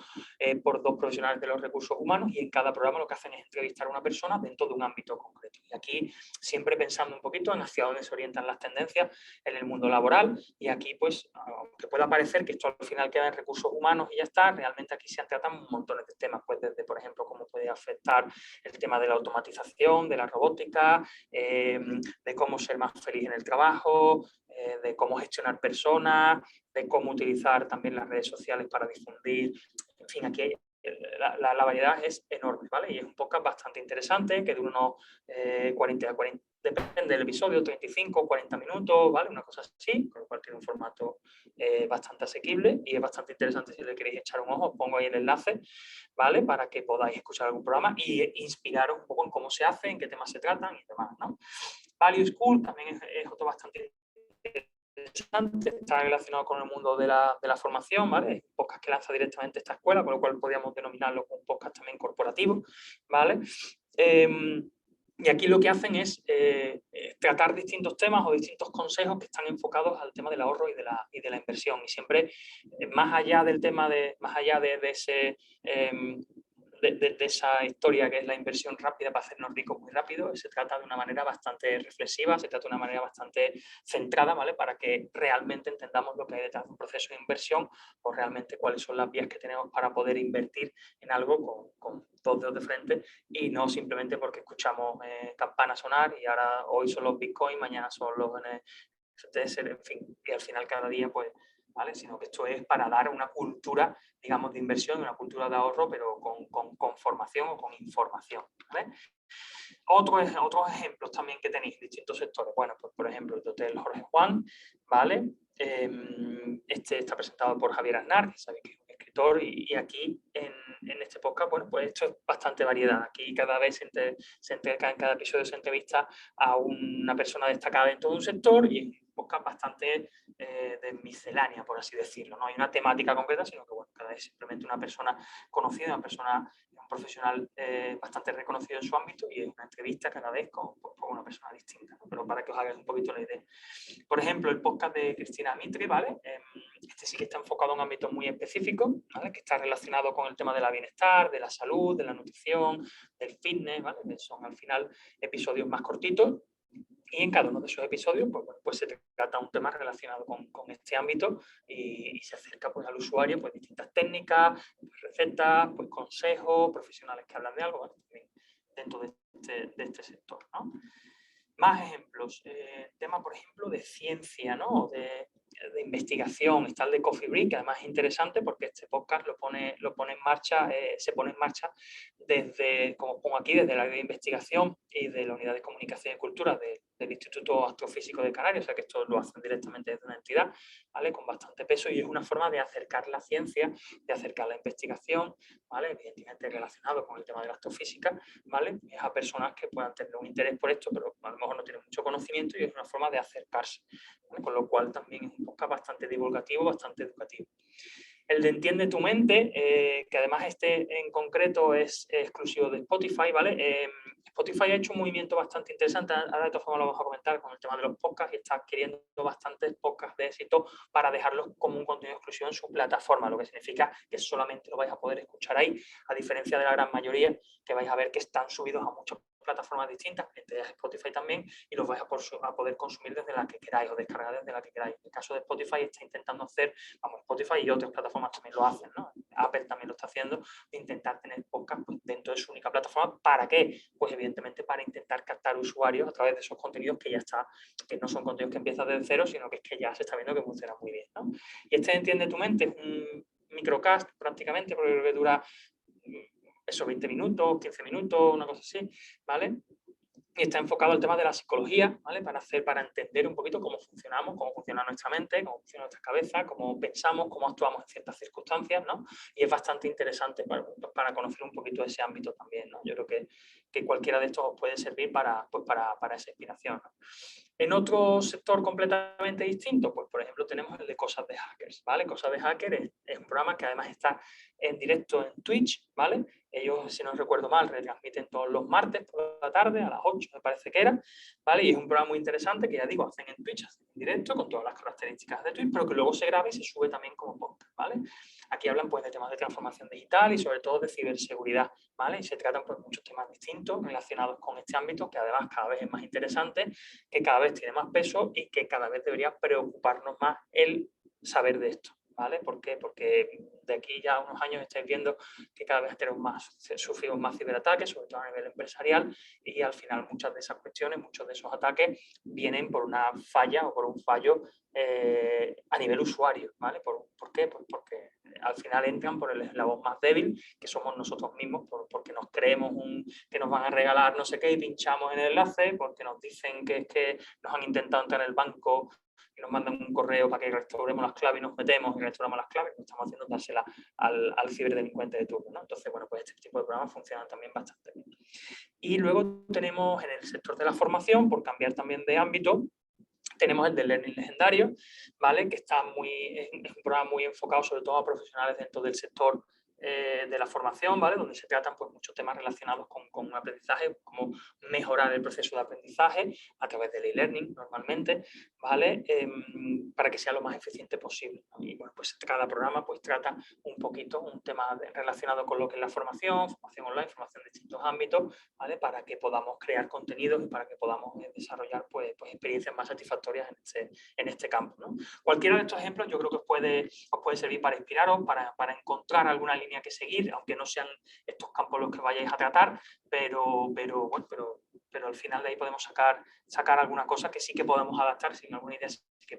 Speaker 2: por 2 profesionales de los recursos humanos y en cada programa lo que hacen es entrevistar a una persona dentro de un ámbito concreto. Y aquí siempre pensando un poquito en hacia dónde se orientan las tendencias en el mundo laboral, y aquí, pues, aunque pueda parecer que esto al final queda en recursos humanos y ya está, realmente aquí se tratan un montón de temas, pues desde, por ejemplo, cómo puede afectar el tema de la automatización, de la robótica, de cómo ser más feliz en el trabajo, de cómo gestionar personas, de cómo utilizar también las redes sociales para difundir. En fin, aquí la variedad es enorme, ¿vale? Y es un podcast bastante interesante, que dura unos 40, depende del episodio, 35 o 40 minutos, ¿vale? Una cosa así, con lo cual tiene un formato bastante asequible y es bastante interesante. Si le queréis echar un ojo, os pongo ahí el enlace, ¿vale? Para que podáis escuchar algún programa y inspiraros un poco en cómo se hace, en qué temas se tratan y demás, ¿no? Value School también es otro bastante interesante, está relacionado con el mundo de la formación, ¿vale? Es un podcast que lanza directamente esta escuela, con lo cual podríamos denominarlo como un podcast también corporativo, ¿vale? Y aquí lo que hacen es tratar distintos temas o distintos consejos que están enfocados al tema del ahorro y de la inversión. Y siempre, más allá del tema más allá de esa historia que es la inversión rápida para hacernos ricos muy rápido, se trata de una manera bastante reflexiva, se trata de una manera bastante centrada, ¿vale? Para que realmente entendamos lo que hay detrás de un proceso de inversión o realmente cuáles son las vías que tenemos para poder invertir en algo con 2 dedos de frente y no simplemente porque escuchamos campanas sonar y ahora hoy son los Bitcoin, mañana son los NFTs, en fin, y al final cada día pues, ¿vale? Sino que esto es para dar una cultura, digamos, de inversión, una cultura de ahorro, pero con formación o con información, ¿vale? Otros ejemplos también que tenéis, distintos sectores. Bueno, pues por ejemplo, el Hotel Jorge Juan, ¿vale? Este está presentado por Javier Aznar, que sabéis que es un escritor, y aquí en este podcast, bueno, pues esto es bastante variedad. Aquí cada vez en cada episodio se entrevista a una persona destacada dentro de un sector y es un podcast bastante de miscelánea, por así decirlo. No hay una temática concreta, sino que bueno, cada vez simplemente una persona conocida, un profesional bastante reconocido en su ámbito y es una entrevista cada vez con una persona distinta, ¿no? Pero para que os hagáis un poquito la idea. Por ejemplo, el podcast de Cristina Mitre, ¿vale? Este sí que está enfocado en un ámbito muy específico, ¿vale? Que está relacionado con el tema de la bienestar, de la salud, de la nutrición, del fitness, ¿vale? Son al final episodios más cortitos. Y en cada uno de esos episodios pues se trata un tema relacionado con este ámbito y se acerca pues, al usuario pues, distintas técnicas, pues, recetas, pues, consejos, profesionales que hablan de algo, ¿vale? También dentro de este sector, ¿no? Más ejemplos. Tema, por ejemplo, de ciencia, ¿no? De investigación. Está el de Coffee Break, que además es interesante porque este podcast lo pone en marcha, se pone en marcha desde, como pongo aquí, desde el área de investigación y de la unidad de comunicación y cultura del Instituto Astrofísico de Canarias, o sea que esto lo hacen directamente desde una entidad, ¿vale? Con bastante peso y es una forma de acercar la ciencia, de acercar la investigación, ¿vale? Evidentemente relacionado con el tema de la astrofísica, ¿vale? Es a personas que puedan tener un interés por esto, pero a lo mejor no tienen mucho conocimiento y es una forma de acercarse, ¿vale? Con lo cual también es un podcast bastante divulgativo, bastante educativo. El de Entiende tu mente, que además este en concreto es exclusivo de Spotify, ¿vale? Spotify ha hecho un movimiento bastante interesante, ahora de todas formas lo vamos a comentar con el tema de los podcasts, y está adquiriendo bastantes podcasts de éxito para dejarlos como un contenido exclusivo en su plataforma, lo que significa que solamente lo vais a poder escuchar ahí, a diferencia de la gran mayoría que vais a ver que están subidos a muchas plataformas distintas, entre ellas Spotify también, y los vais a poder consumir desde la que queráis o descargar desde la que queráis. En el caso de Spotify está intentando hacer, vamos, Spotify y otras plataformas también lo hacen, ¿no? Apple también lo está haciendo, de intentar tener podcast pues, dentro de su única plataforma. ¿Para qué? Pues evidentemente para intentar captar usuarios a través de esos contenidos que ya está, que no son contenidos que empiezan desde cero, sino que es que ya se está viendo que funciona muy bien, ¿no? Y este Entiende tu mente es un microcast prácticamente, porque creo que dura eso, 20 minutos, 15 minutos, una cosa así, ¿vale? Y está enfocado al tema de la psicología, ¿vale? Para entender un poquito cómo funcionamos, cómo funciona nuestra mente, cómo funciona nuestra cabeza, cómo pensamos, cómo actuamos en ciertas circunstancias, ¿no? Y es bastante interesante para conocer un poquito ese ámbito también, ¿no? Yo creo que cualquiera de estos os puede servir para esa inspiración, ¿no? En otro sector completamente distinto, pues por ejemplo tenemos el de Cosas de Hackers, ¿vale? Cosas de Hackers es un programa que además está en directo en Twitch, ¿vale? Ellos, si no recuerdo mal, retransmiten todos los martes por la tarde, a las 8 me parece que era, ¿vale? Y es un programa muy interesante que ya digo, hacen en Twitch, hacen en directo, con todas las características de Twitch, pero que luego se graba y se sube también como podcast, ¿vale? Aquí hablan pues de temas de transformación digital y sobre todo de ciberseguridad, ¿vale? Y se tratan pues muchos temas distintos relacionados con este ámbito, que además cada vez es más interesante, que cada vez tiene más peso y que cada vez debería preocuparnos más el saber de esto, ¿vale? ¿Por qué? Porque de aquí ya a unos años estáis viendo que cada vez sufrimos más ciberataques, sobre todo a nivel empresarial, y al final muchas de esas cuestiones, muchos de esos ataques vienen por una falla o por un fallo a nivel usuario, ¿vale? ¿Por qué? Pues porque al final entran por el eslabón más débil, que somos nosotros mismos, porque nos creemos que nos van a regalar no sé qué y pinchamos en el enlace, porque nos dicen que es que nos han intentado entrar en el banco y nos mandan un correo para que restauremos las claves y nos metemos y restauramos las claves, lo que estamos haciendo es dársela al ciberdelincuente de turno, ¿no? Entonces, bueno, pues este tipo de programas funcionan también bastante bien. Y luego tenemos en el sector de la formación, por cambiar también de ámbito, tenemos el de Learning Legendario, ¿vale? Que es un programa muy enfocado sobre todo a profesionales dentro del sector de la formación, ¿vale? Donde se tratan pues, muchos temas relacionados con un aprendizaje, cómo mejorar el proceso de aprendizaje a través del e-learning normalmente, ¿vale? Para que sea lo más eficiente posible, ¿no? Y bueno, pues cada programa pues trata un poquito un tema relacionado con lo que es la formación online, formación de distintos ámbitos, ¿vale? Para que podamos crear contenidos y para que podamos desarrollar pues experiencias más satisfactorias en este campo, ¿no? Cualquiera de estos ejemplos yo creo que os puede servir para inspiraros, para encontrar alguna línea que seguir, aunque no sean estos campos los que vayáis a tratar, pero al final de ahí podemos sacar alguna cosa que sí que podemos adaptar sin alguna idea que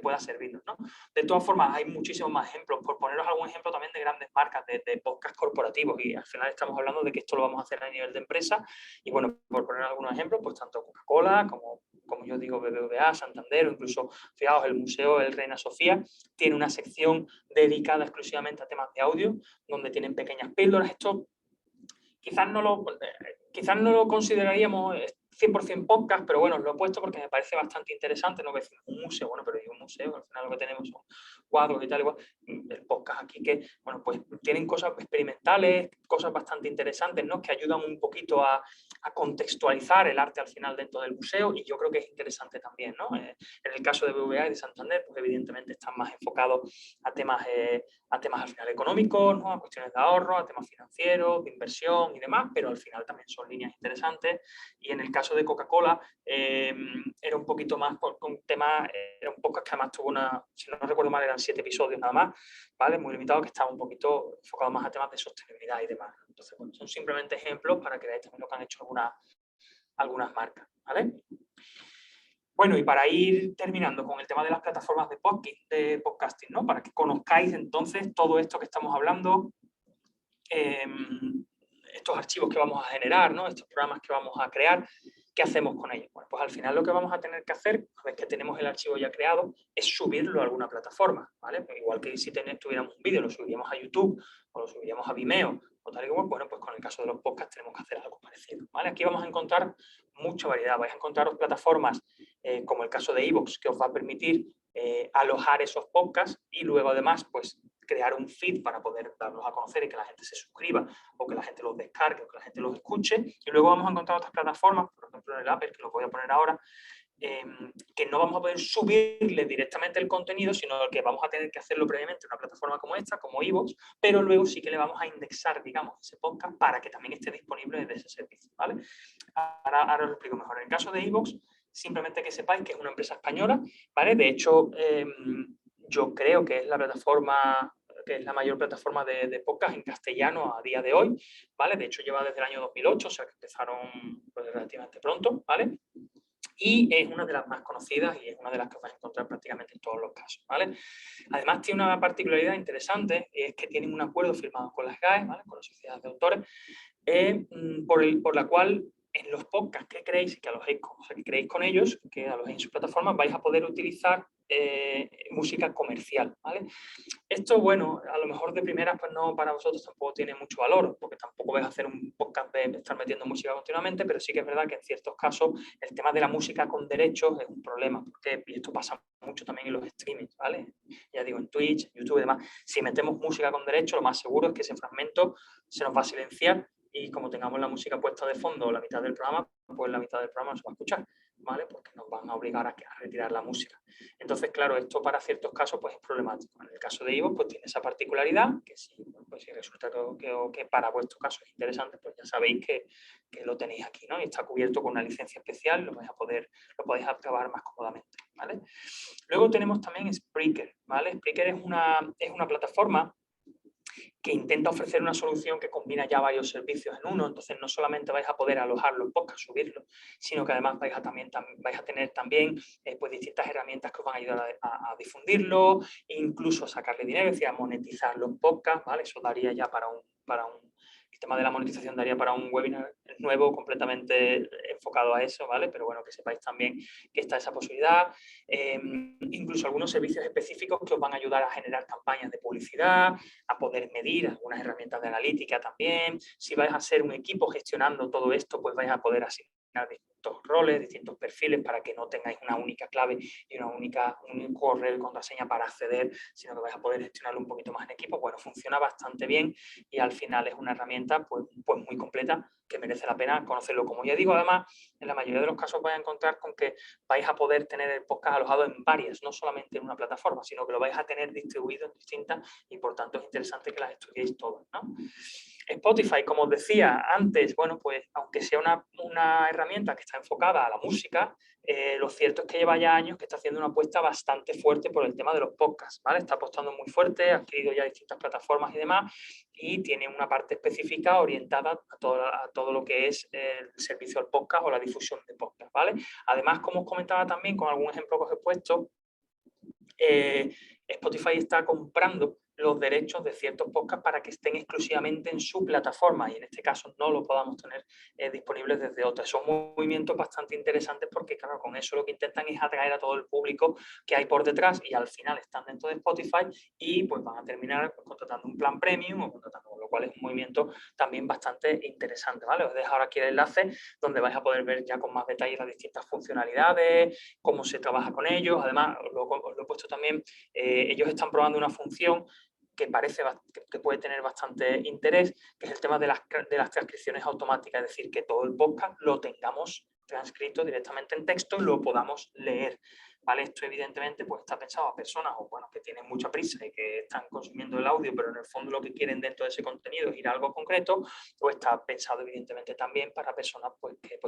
Speaker 2: pueda servirnos, ¿no? De todas formas, hay muchísimos más ejemplos. Por poneros algún ejemplo también de grandes marcas, de podcast corporativos, y al final estamos hablando de que esto lo vamos a hacer a nivel de empresa, y bueno, por poner algunos ejemplos, pues tanto Coca-Cola como yo digo, BBVA, Santander, o incluso, fijaos, el Museo El Reina Sofía tiene una sección dedicada exclusivamente a temas de audio, donde tienen pequeñas píldoras. Esto quizás no lo consideraríamos 100% podcast, pero bueno, lo he puesto porque me parece bastante interesante, no que decimos un museo, bueno, pero hay un museo, al final lo que tenemos son cuadros y tal, igual. El podcast aquí que, bueno, pues tienen cosas experimentales, cosas bastante interesantes, ¿no? Que ayudan un poquito a contextualizar el arte al final dentro del museo, y yo creo que es interesante también, ¿no? En el caso de BBVA y de Santander, pues evidentemente están más enfocados a temas al final económicos, ¿no? A cuestiones de ahorro, a temas financieros, de inversión y demás, pero al final también son líneas interesantes. Y en el caso de Coca-Cola era un poquito más con temas, era un podcast que además tuvo si no recuerdo mal, eran 7 episodios nada más, ¿vale? Muy limitado, que estaba un poquito enfocado más a temas de sostenibilidad y demás. Entonces, bueno, son simplemente ejemplos para que veáis también lo que han hecho algunas marcas, ¿vale? Bueno, y para ir terminando con el tema de las plataformas de podcasting, ¿no? Para que conozcáis entonces todo esto que estamos hablando, estos archivos que vamos a generar, ¿no? Estos programas que vamos a crear, ¿qué hacemos con ellos? Bueno, pues al final lo que vamos a tener que hacer, una vez que tenemos el archivo ya creado, es subirlo a alguna plataforma, ¿vale? Pues igual que si tuviéramos un vídeo, lo subiríamos a YouTube o lo subiríamos a Vimeo o tal y como, bueno, pues con el caso de los podcasts tenemos que hacer algo parecido, ¿vale? Aquí vamos a encontrar mucha variedad, vais a encontrar plataformas como el caso de iVoox, que os va a permitir alojar esos podcasts y luego además, pues crear un feed para poder darlos a conocer y que la gente se suscriba, o que la gente los descargue, o que la gente los escuche. Y luego vamos a encontrar otras plataformas, por ejemplo en el Apple, que los voy a poner ahora, que no vamos a poder subirle directamente el contenido, sino que vamos a tener que hacerlo previamente en una plataforma como esta, como iVoox, pero luego sí que le vamos a indexar, digamos, ese podcast para que también esté disponible desde ese servicio, ¿vale? Ahora os lo explico mejor. En el caso de iVoox, simplemente que sepáis que es una empresa española, ¿vale? De hecho, yo creo que es la plataforma, que es la mayor plataforma de podcast en castellano a día de hoy, ¿vale? De hecho, lleva desde el año 2008, o sea que empezaron pues, relativamente pronto, ¿vale? Y es una de las más conocidas y es una de las que vas a encontrar prácticamente en todos los casos, ¿vale? Además tiene una particularidad interesante, y es que tienen un acuerdo firmado con las SGAE, ¿vale? Con las sociedades de autores, por la cual en los podcasts que creéis y que alojéis, o sea, que creéis con ellos, que alojéis en su plataforma, vais a poder utilizar música comercial, ¿vale? Esto, bueno, a lo mejor de primeras, pues no, para vosotros tampoco tiene mucho valor, porque tampoco vais a hacer un podcast de estar metiendo música continuamente, pero sí que es verdad que en ciertos casos el tema de la música con derechos es un problema, porque, y esto pasa mucho también en los streamings, ¿vale? Ya digo, en Twitch, YouTube y demás, si metemos música con derechos, lo más seguro es que ese fragmento se nos va a silenciar y como tengamos la música puesta de fondo la mitad del programa, pues la mitad del programa no se va a escuchar, ¿vale? Porque nos van a obligar a retirar la música. Entonces, claro, esto para ciertos casos pues es problemático. En el caso de iVoox, pues tiene esa particularidad, que pues, si resulta que para vuestro caso es interesante, pues ya sabéis que lo tenéis aquí, ¿no? Y está cubierto con una licencia especial, lo podéis acabar más cómodamente, ¿vale? Luego tenemos también Spreaker, ¿vale? Spreaker es una plataforma que intenta ofrecer una solución que combina ya varios servicios en uno. Entonces no solamente vais a poder alojar los podcasts, subirlos, sino que además vais a tener también pues distintas herramientas que os van a ayudar a difundirlo, incluso a sacarle dinero, es decir, a monetizar los podcasts, ¿vale? Eso daría ya para un el tema de la monetización daría para un webinar nuevo completamente enfocado a eso, ¿vale? Pero bueno, que sepáis también que está esa posibilidad. Incluso algunos servicios específicos que os van a ayudar a generar campañas de publicidad, a poder medir algunas herramientas de analítica también. Si vais a ser un equipo gestionando todo esto, pues vais a poder asignar distintos roles, distintos perfiles para que no tengáis una única clave y un correo y contraseña para acceder, sino que vais a poder gestionarlo un poquito más en equipo. Bueno, funciona bastante bien y al final es una herramienta pues muy completa que merece la pena conocerlo. Como ya digo, además, en la mayoría de los casos vais a encontrar con que vais a poder tener el podcast alojado en varias, no solamente en una plataforma, sino que lo vais a tener distribuido en distintas y por tanto es interesante que las estudiéis todas, ¿no? Spotify, como os decía antes, bueno, pues aunque sea una herramienta que está enfocada a la música, lo cierto es que lleva ya años que está haciendo una apuesta bastante fuerte por el tema de los podcasts, ¿vale? Está apostando muy fuerte, ha adquirido ya distintas plataformas y demás, y tiene una parte específica orientada a todo lo que es el servicio al podcast o la difusión de podcast, ¿vale? Además, como os comentaba también con algún ejemplo que os he puesto, Spotify está comprando los derechos de ciertos podcasts para que estén exclusivamente en su plataforma y en este caso no lo podamos tener disponibles desde otras. Son movimientos bastante interesantes porque, claro, con eso lo que intentan es atraer a todo el público que hay por detrás y al final están dentro de Spotify y pues van a terminar contratando un plan premium o contratando, con lo cual es un movimiento también bastante interesante, ¿vale? Os dejo ahora aquí el enlace donde vais a poder ver ya con más detalle las distintas funcionalidades, cómo se trabaja con ellos. Además, os lo he puesto también, ellos están probando una función que parece que puede tener bastante interés, que es el tema de las transcripciones automáticas, es decir, que todo el podcast lo tengamos transcrito directamente en texto y lo podamos leer, ¿vale? Esto evidentemente pues está pensado a personas o, bueno, que tienen mucha prisa y que están consumiendo el audio, pero en el fondo lo que quieren dentro de ese contenido es ir a algo concreto, o está pensado evidentemente también para personas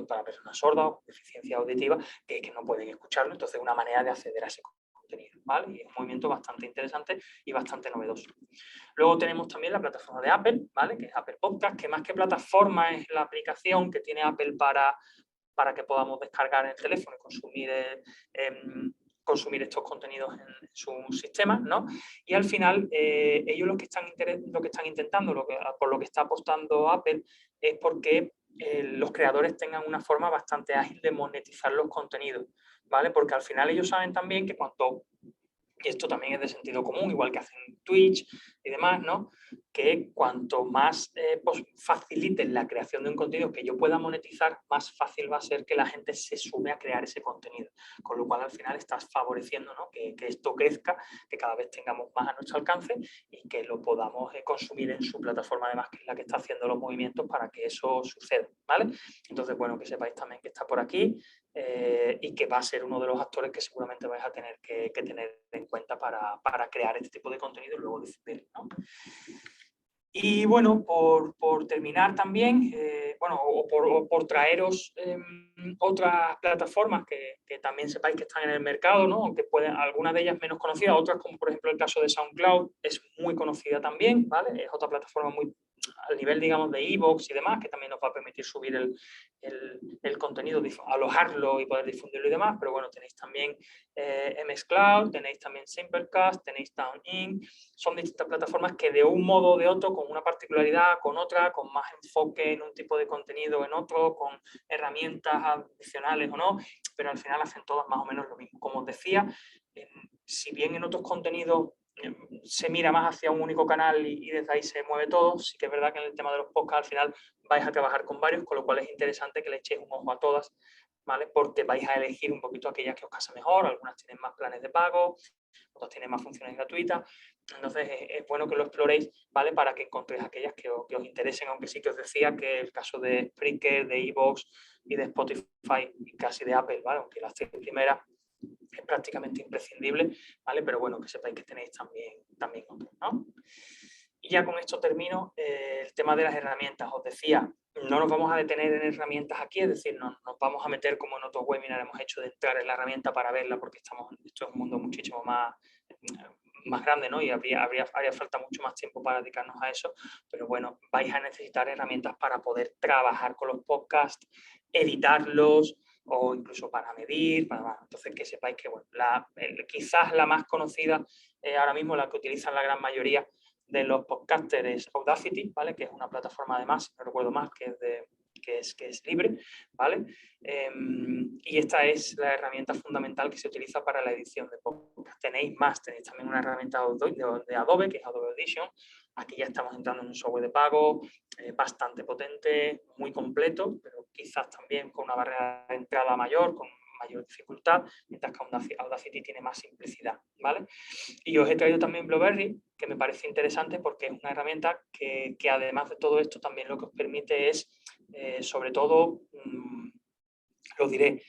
Speaker 2: para personas sordas o con deficiencia auditiva que no pueden escucharlo, entonces una manera de acceder a ese contenido, ¿vale? Y es un movimiento bastante interesante y bastante novedoso. Luego tenemos también la plataforma de Apple, ¿vale? Que es Apple Podcast, que más que plataforma es la aplicación que tiene Apple para que podamos descargar en el teléfono y consumir estos contenidos en sus sistemas, ¿no? Y al final ellos lo que están intentando, por lo que está apostando Apple, es porque los creadores tengan una forma bastante ágil de monetizar los contenidos, ¿vale? Porque al final ellos saben también que cuanto y esto también es de sentido común, igual que hacen Twitch y demás, ¿no? Que cuanto más pues faciliten la creación de un contenido que yo pueda monetizar, más fácil va a ser que la gente se sume a crear ese contenido. Con lo cual, al final, estás favoreciendo, ¿no? que esto crezca, que cada vez tengamos más a nuestro alcance y que lo podamos consumir en su plataforma, además, que es la que está haciendo los movimientos para que eso suceda, ¿vale? Entonces, bueno, que sepáis también que está por aquí. Y que va a ser uno de los actores que seguramente vais a tener que tener en cuenta para crear este tipo de contenido y luego difundirlo, ¿no? Y bueno, por terminar también, o por traeros otras plataformas que también sepáis que están en el mercado, ¿no? Aunque pueden, algunas de ellas menos conocidas, otras como por ejemplo el caso de SoundCloud, es muy conocida también, ¿vale? Es otra plataforma muy al nivel, digamos, de iVoox y demás, que también nos va a permitir subir el contenido, alojarlo y poder difundirlo y demás, pero bueno, tenéis también MXCloud, tenéis también Simplecast, tenéis TuneIn, son distintas plataformas que de un modo o de otro, con una particularidad, con otra, con más enfoque en un tipo de contenido en otro, con herramientas adicionales o no, pero al final hacen todas más o menos lo mismo. Como os decía, si bien en otros contenidos se mira más hacia un único canal y desde ahí se mueve todo, sí que es verdad que en el tema de los podcasts al final vais a trabajar con varios, con lo cual es interesante que le echéis un ojo a todas, ¿vale? Porque vais a elegir un poquito aquellas que os casa mejor, algunas tienen más planes de pago, otras tienen más funciones gratuitas, entonces es bueno que lo exploréis, ¿vale? Para que encontréis aquellas que os interesen, aunque sí que os decía que el caso de Spreaker, de iVoox y de Spotify y casi de Apple, ¿vale? Aunque las tres primeras es prácticamente imprescindible, ¿vale? Pero bueno, que sepáis que tenéis también otros, ¿no? Y ya con esto termino el tema de las herramientas. Os decía, no nos vamos a detener en herramientas aquí, es decir, no nos vamos a meter como en otros webinars hemos hecho de entrar en la herramienta para verla, porque esto es un mundo muchísimo más grande, ¿no? Y haría falta mucho más tiempo para dedicarnos a eso, pero bueno, vais a necesitar herramientas para poder trabajar con los podcasts, editarlos, o incluso para medir, entonces que sepáis que bueno, quizás la más conocida ahora mismo, la que utilizan la gran mayoría de los podcasters es Audacity, ¿vale? Que es una plataforma además, no recuerdo más, que es libre, ¿vale? Y esta es la herramienta fundamental que se utiliza para la edición de podcast. Tenéis también una herramienta de Adobe, que es Adobe Audition. Aquí ya estamos entrando en un software de pago bastante potente, muy completo, pero quizás también con una barrera de entrada mayor, con mayor dificultad, mientras que Audacity tiene más simplicidad, ¿vale? Y os he traído también Blueberry, que me parece interesante porque es una herramienta que además de todo esto también lo que os permite es, sobre todo, lo diré,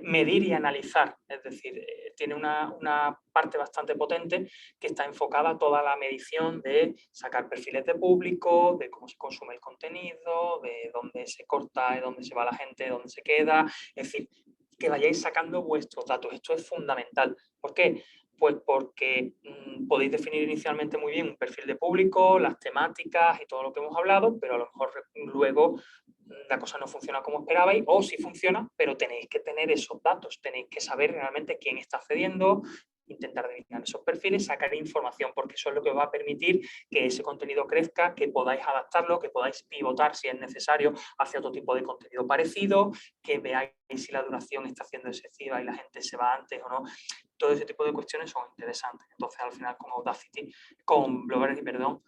Speaker 2: medir y analizar. Es decir, tiene una parte bastante potente que está enfocada a toda la medición de sacar perfiles de público, de cómo se consume el contenido, de dónde se corta, de dónde se va la gente, de dónde se queda. Es decir, que vayáis sacando vuestros datos. Esto es fundamental. ¿Por qué? Pues porque podéis definir inicialmente muy bien un perfil de público, las temáticas y todo lo que hemos hablado, pero a lo mejor luego la cosa no funciona como esperabais, o sí funciona, pero tenéis que tener esos datos, tenéis que saber realmente quién está accediendo, intentar adivinar esos perfiles, sacar información, porque eso es lo que os va a permitir que ese contenido crezca, que podáis adaptarlo, que podáis pivotar si es necesario hacia otro tipo de contenido parecido, que veáis si la duración está siendo excesiva y la gente se va antes o no. Todo ese tipo de cuestiones son interesantes. Entonces, al final, con Blueberry, perdón,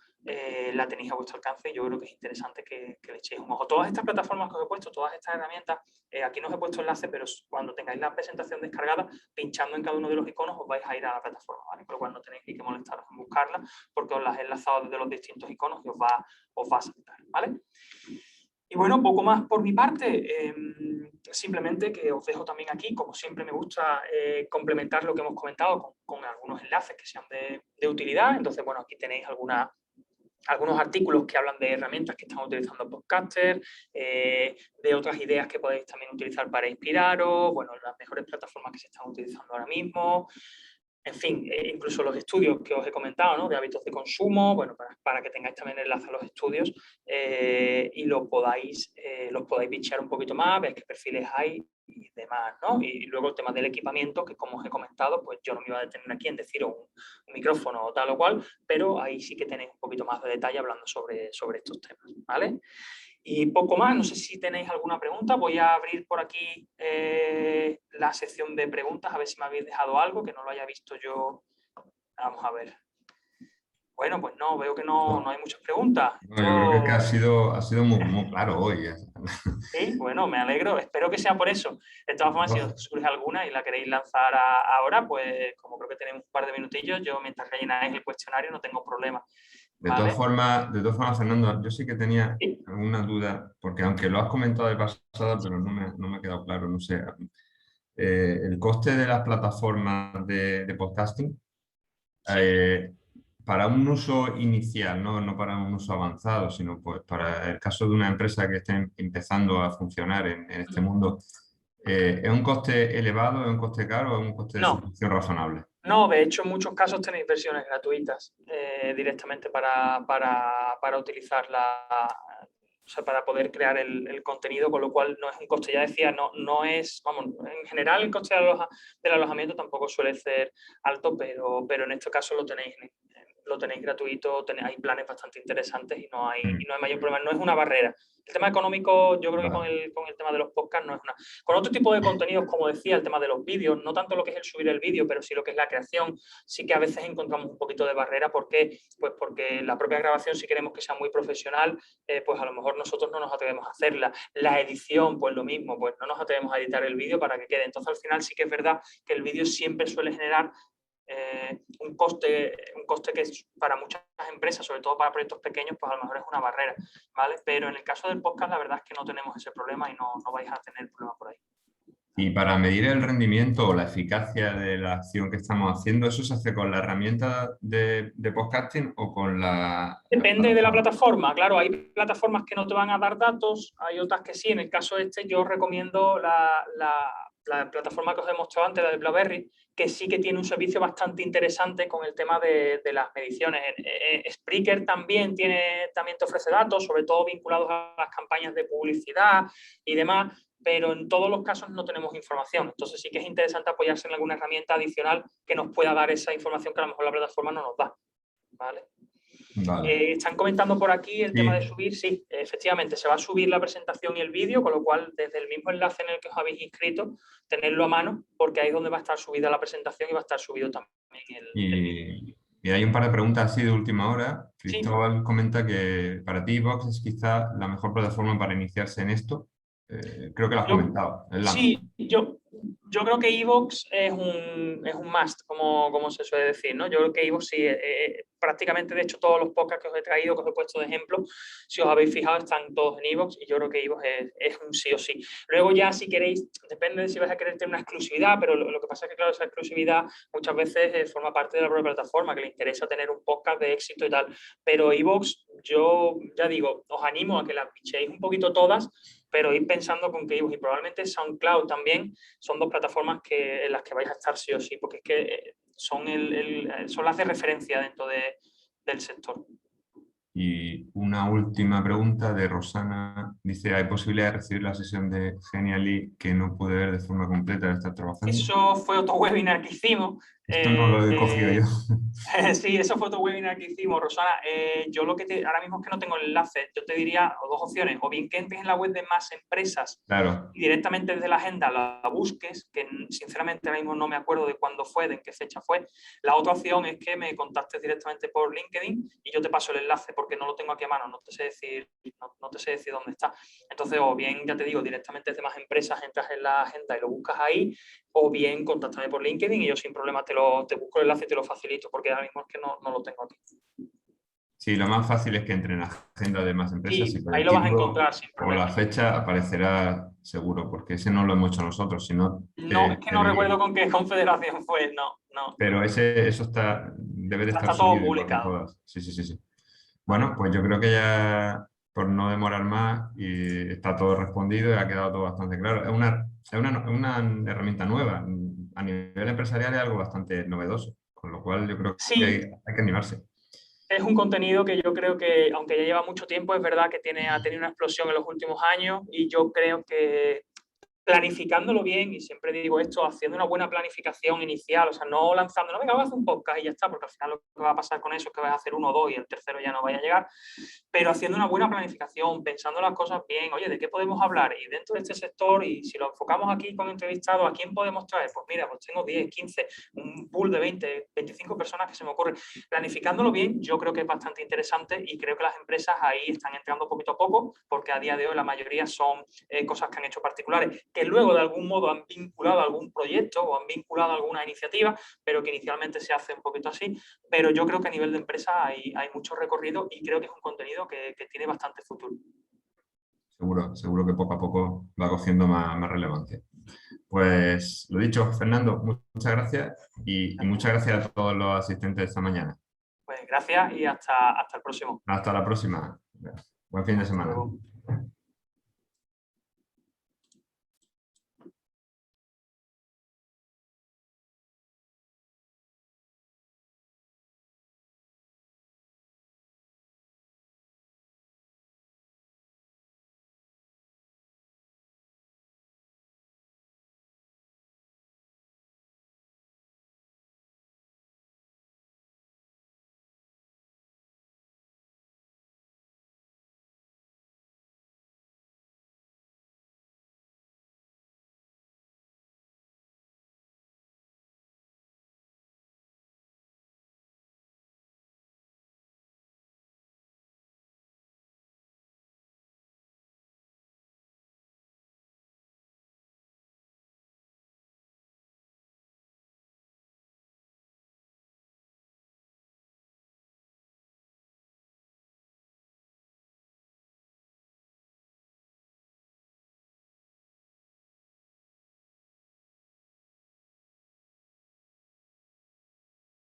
Speaker 2: la tenéis a vuestro alcance y yo creo que es interesante que le echéis un ojo. Todas estas plataformas que os he puesto, todas estas herramientas, aquí no os he puesto enlace, pero cuando tengáis la presentación descargada, pinchando en cada uno de los iconos os vais a ir a la plataforma, ¿vale? Por lo cual no tenéis ni que molestaros en buscarla porque os las he enlazado desde los distintos iconos y os va a saltar, ¿vale? Y bueno, poco más por mi parte, simplemente que os dejo también aquí, como siempre me gusta complementar lo que hemos comentado con algunos enlaces que sean de utilidad. Entonces, bueno, aquí tenéis algunos artículos que hablan de herramientas que están utilizando podcasters, de otras ideas que podéis también utilizar para inspiraros, bueno, las mejores plataformas que se están utilizando ahora mismo. En fin, incluso los estudios que os he comentado, ¿no? De hábitos de consumo, bueno, para que tengáis también enlace a los estudios y los podáis bichear un poquito más, ver qué perfiles hay y demás, ¿no? Y luego el tema del equipamiento, que como os he comentado, pues yo no me iba a detener aquí en decir un micrófono o tal o cual, pero ahí sí que tenéis un poquito más de detalle hablando sobre estos temas, ¿vale? Y poco más, no sé si tenéis alguna pregunta. Voy a abrir por aquí la sección de preguntas, a ver si me habéis dejado algo que no lo haya visto yo Vamos a ver. Bueno, pues no, veo que no hay muchas preguntas.
Speaker 1: No, yo creo que es que ha sido muy, muy claro hoy.
Speaker 2: Sí, bueno, me alegro. Espero que sea por eso. De todas formas, si os surge alguna y la queréis lanzar ahora, pues como creo que tenemos un par de minutillos, yo mientras rellenáis el cuestionario no tengo problema. ¿Vale?
Speaker 1: De todas formas, Fernando, yo sí que tenía
Speaker 2: Sí.
Speaker 1: alguna duda, porque aunque lo has comentado de pasada, pero no me ha quedado claro, no sé. El coste de las plataformas de podcasting,
Speaker 2: Sí.
Speaker 1: para un uso inicial, no para un uso avanzado, sino pues para el caso de una empresa que esté empezando a funcionar en este mundo, ¿es un coste elevado, es un coste caro o es un coste de
Speaker 2: No,
Speaker 1: suscripción razonable?
Speaker 2: no, de hecho en muchos casos tenéis versiones gratuitas directamente para utilizar o sea, para poder crear el contenido, con lo cual no es un coste, ya decía, no es, vamos, en general el coste del alojamiento tampoco suele ser alto, pero en este caso lo tenéis gratuito, hay planes bastante interesantes y
Speaker 1: Mm,
Speaker 2: no hay mayor problema, no es una barrera. El tema económico, yo creo que
Speaker 1: vale.
Speaker 2: con el tema de los podcasts no es una. Con otro tipo de contenidos, como decía, el tema de los vídeos, no tanto lo que es el subir el vídeo, pero sí lo que es la creación, sí que a veces encontramos un poquito de barrera. ¿Por qué? Pues porque la propia grabación, si queremos que sea muy profesional, pues a lo mejor nosotros no nos atrevemos a hacerla. La edición, pues lo mismo, pues no nos atrevemos a editar el vídeo para que quede. Entonces, al final sí que es verdad que el vídeo siempre suele generar un coste que para muchas empresas, sobre todo para proyectos pequeños, pues a lo mejor es una barrera, ¿vale? Pero en el caso del podcast, la verdad es que no tenemos ese problema y no vais a tener problema por ahí.
Speaker 1: Y para medir el rendimiento o la eficacia de la acción que estamos haciendo, ¿eso se hace con la herramienta de podcasting o con la
Speaker 2: Depende de la
Speaker 1: plataforma?
Speaker 2: plataforma, claro, hay plataformas que no te van a dar datos, hay otras que sí. En el caso este yo recomiendo la plataforma que os he mostrado antes, la de BlackBerry, que sí que tiene un servicio bastante interesante con el tema de las mediciones. Spreaker también te ofrece datos, sobre todo vinculados a las campañas de publicidad y demás, pero en todos los casos no tenemos información. Entonces sí que es interesante apoyarse en alguna herramienta adicional que nos pueda dar esa información que a lo mejor la plataforma no nos da, ¿vale?
Speaker 1: Vale.
Speaker 2: Están comentando por aquí el tema de
Speaker 1: Sí,
Speaker 2: subir. Sí, efectivamente, se va a subir la presentación y el vídeo, con lo cual desde el mismo enlace en el que os habéis inscrito, tenerlo a mano, porque ahí es donde va a estar subida la presentación y va a estar subido también el vídeo.
Speaker 1: y hay un par de preguntas así de última hora.
Speaker 2: Sí,
Speaker 1: Cristóbal comenta que para ti Vox es quizá la mejor plataforma para iniciarse en esto. Creo que lo has
Speaker 2: yo,
Speaker 1: comentado.
Speaker 2: sí, yo creo que iVoox es un must, como se suele decir, ¿no? Yo creo que iVoox sí, prácticamente, de hecho, todos los podcasts que os he traído, que os he puesto de ejemplo, si os habéis fijado, están todos en iVoox y yo creo que iVoox es un sí o sí. Luego ya, si queréis, depende de si vais a querer tener una exclusividad, pero lo que pasa es que, claro, esa exclusividad muchas veces forma parte de la propia plataforma, que le interesa tener un podcast de éxito y tal. Pero iVoox, yo ya digo, os animo a que las pichéis un poquito todas, pero ir pensando con que iVoox y probablemente SoundCloud también son dos plataformas en las que vais a estar sí o sí, porque es que son las de referencia dentro del sector.
Speaker 1: Y una última pregunta de Rosana. Dice, ¿hay posibilidad de recibir la sesión de Genially que no pude ver de forma completa de estar trabajando?
Speaker 2: Eso fue otro webinar que hicimos.
Speaker 1: Esto no lo he cogido yo.
Speaker 2: Sí, eso fue otro webinar que hicimos, Rosana. Yo ahora mismo es que no tengo el enlace. Yo te diría dos opciones. O bien que entres en la web de Más Empresas
Speaker 1: Claro.
Speaker 2: y directamente desde la agenda la busques, que sinceramente ahora mismo no me acuerdo de cuándo fue, de en qué fecha fue. La otra opción es que me contactes directamente por LinkedIn y yo te paso el enlace porque no lo tengo aquí a mano, no te sé decir dónde está. Entonces, o bien, ya te digo, directamente desde Más Empresas entras en la agenda y lo buscas ahí, o bien contáctame por LinkedIn y yo sin problema te busco el enlace y te lo facilito, porque ahora mismo es que no lo tengo aquí.
Speaker 1: Sí, lo más fácil es que entre en la agenda de Más Empresas y
Speaker 2: Sí,
Speaker 1: con
Speaker 2: ahí
Speaker 1: el
Speaker 2: lo vas a
Speaker 1: título
Speaker 2: encontrar sin
Speaker 1: o la
Speaker 2: problema.
Speaker 1: fecha aparecerá seguro, porque ese no lo hemos hecho nosotros, sino
Speaker 2: No, es que
Speaker 1: te
Speaker 2: no
Speaker 1: diría.
Speaker 2: recuerdo con qué confederación fue, no.
Speaker 1: Pero eso debe de estar
Speaker 2: Está todo
Speaker 1: subido igual que
Speaker 2: publicado.
Speaker 1: todas. Sí, sí, sí, sí.
Speaker 2: Vale.
Speaker 1: Bueno, pues yo creo que ya, por no demorar más, y está todo respondido y ha quedado todo bastante claro. Es una herramienta nueva. A nivel empresarial es algo bastante novedoso, con lo cual yo creo que
Speaker 2: Sí,
Speaker 1: hay que animarse.
Speaker 2: es un contenido que yo creo que, aunque ya lleva mucho tiempo, es verdad que ha tenido una explosión en los últimos años y yo creo que planificándolo bien, y siempre digo esto, haciendo una buena planificación inicial, o sea, no lanzando, no, venga, voy a hacer un podcast y ya está, porque al final lo que va a pasar con eso es que vas a hacer uno o dos y el tercero ya no vaya a llegar, pero haciendo una buena planificación, pensando las cosas bien, oye, ¿de qué podemos hablar? Y dentro de este sector, y si lo enfocamos aquí con entrevistados, ¿a quién podemos traer? Pues mira, pues tengo 10, 15, un pool de 20, 25 personas que se me ocurren. Planificándolo bien, yo creo que es bastante interesante y creo que las empresas ahí están entrando poquito a poco, porque a día de hoy la mayoría son cosas que han hecho particulares, que luego de algún modo han vinculado a algún proyecto o han vinculado a alguna iniciativa, pero que inicialmente se hace un poquito así. Pero yo creo que a nivel de empresa hay mucho recorrido y creo que es un contenido que tiene bastante futuro.
Speaker 1: Seguro que poco a poco va cogiendo más relevancia. Pues lo dicho, Fernando, muchas gracias y muchas gracias a todos los asistentes esta mañana.
Speaker 2: Pues gracias y hasta el próximo.
Speaker 1: Hasta la próxima. Buen fin de
Speaker 2: Hasta
Speaker 1: semana.
Speaker 2: luego.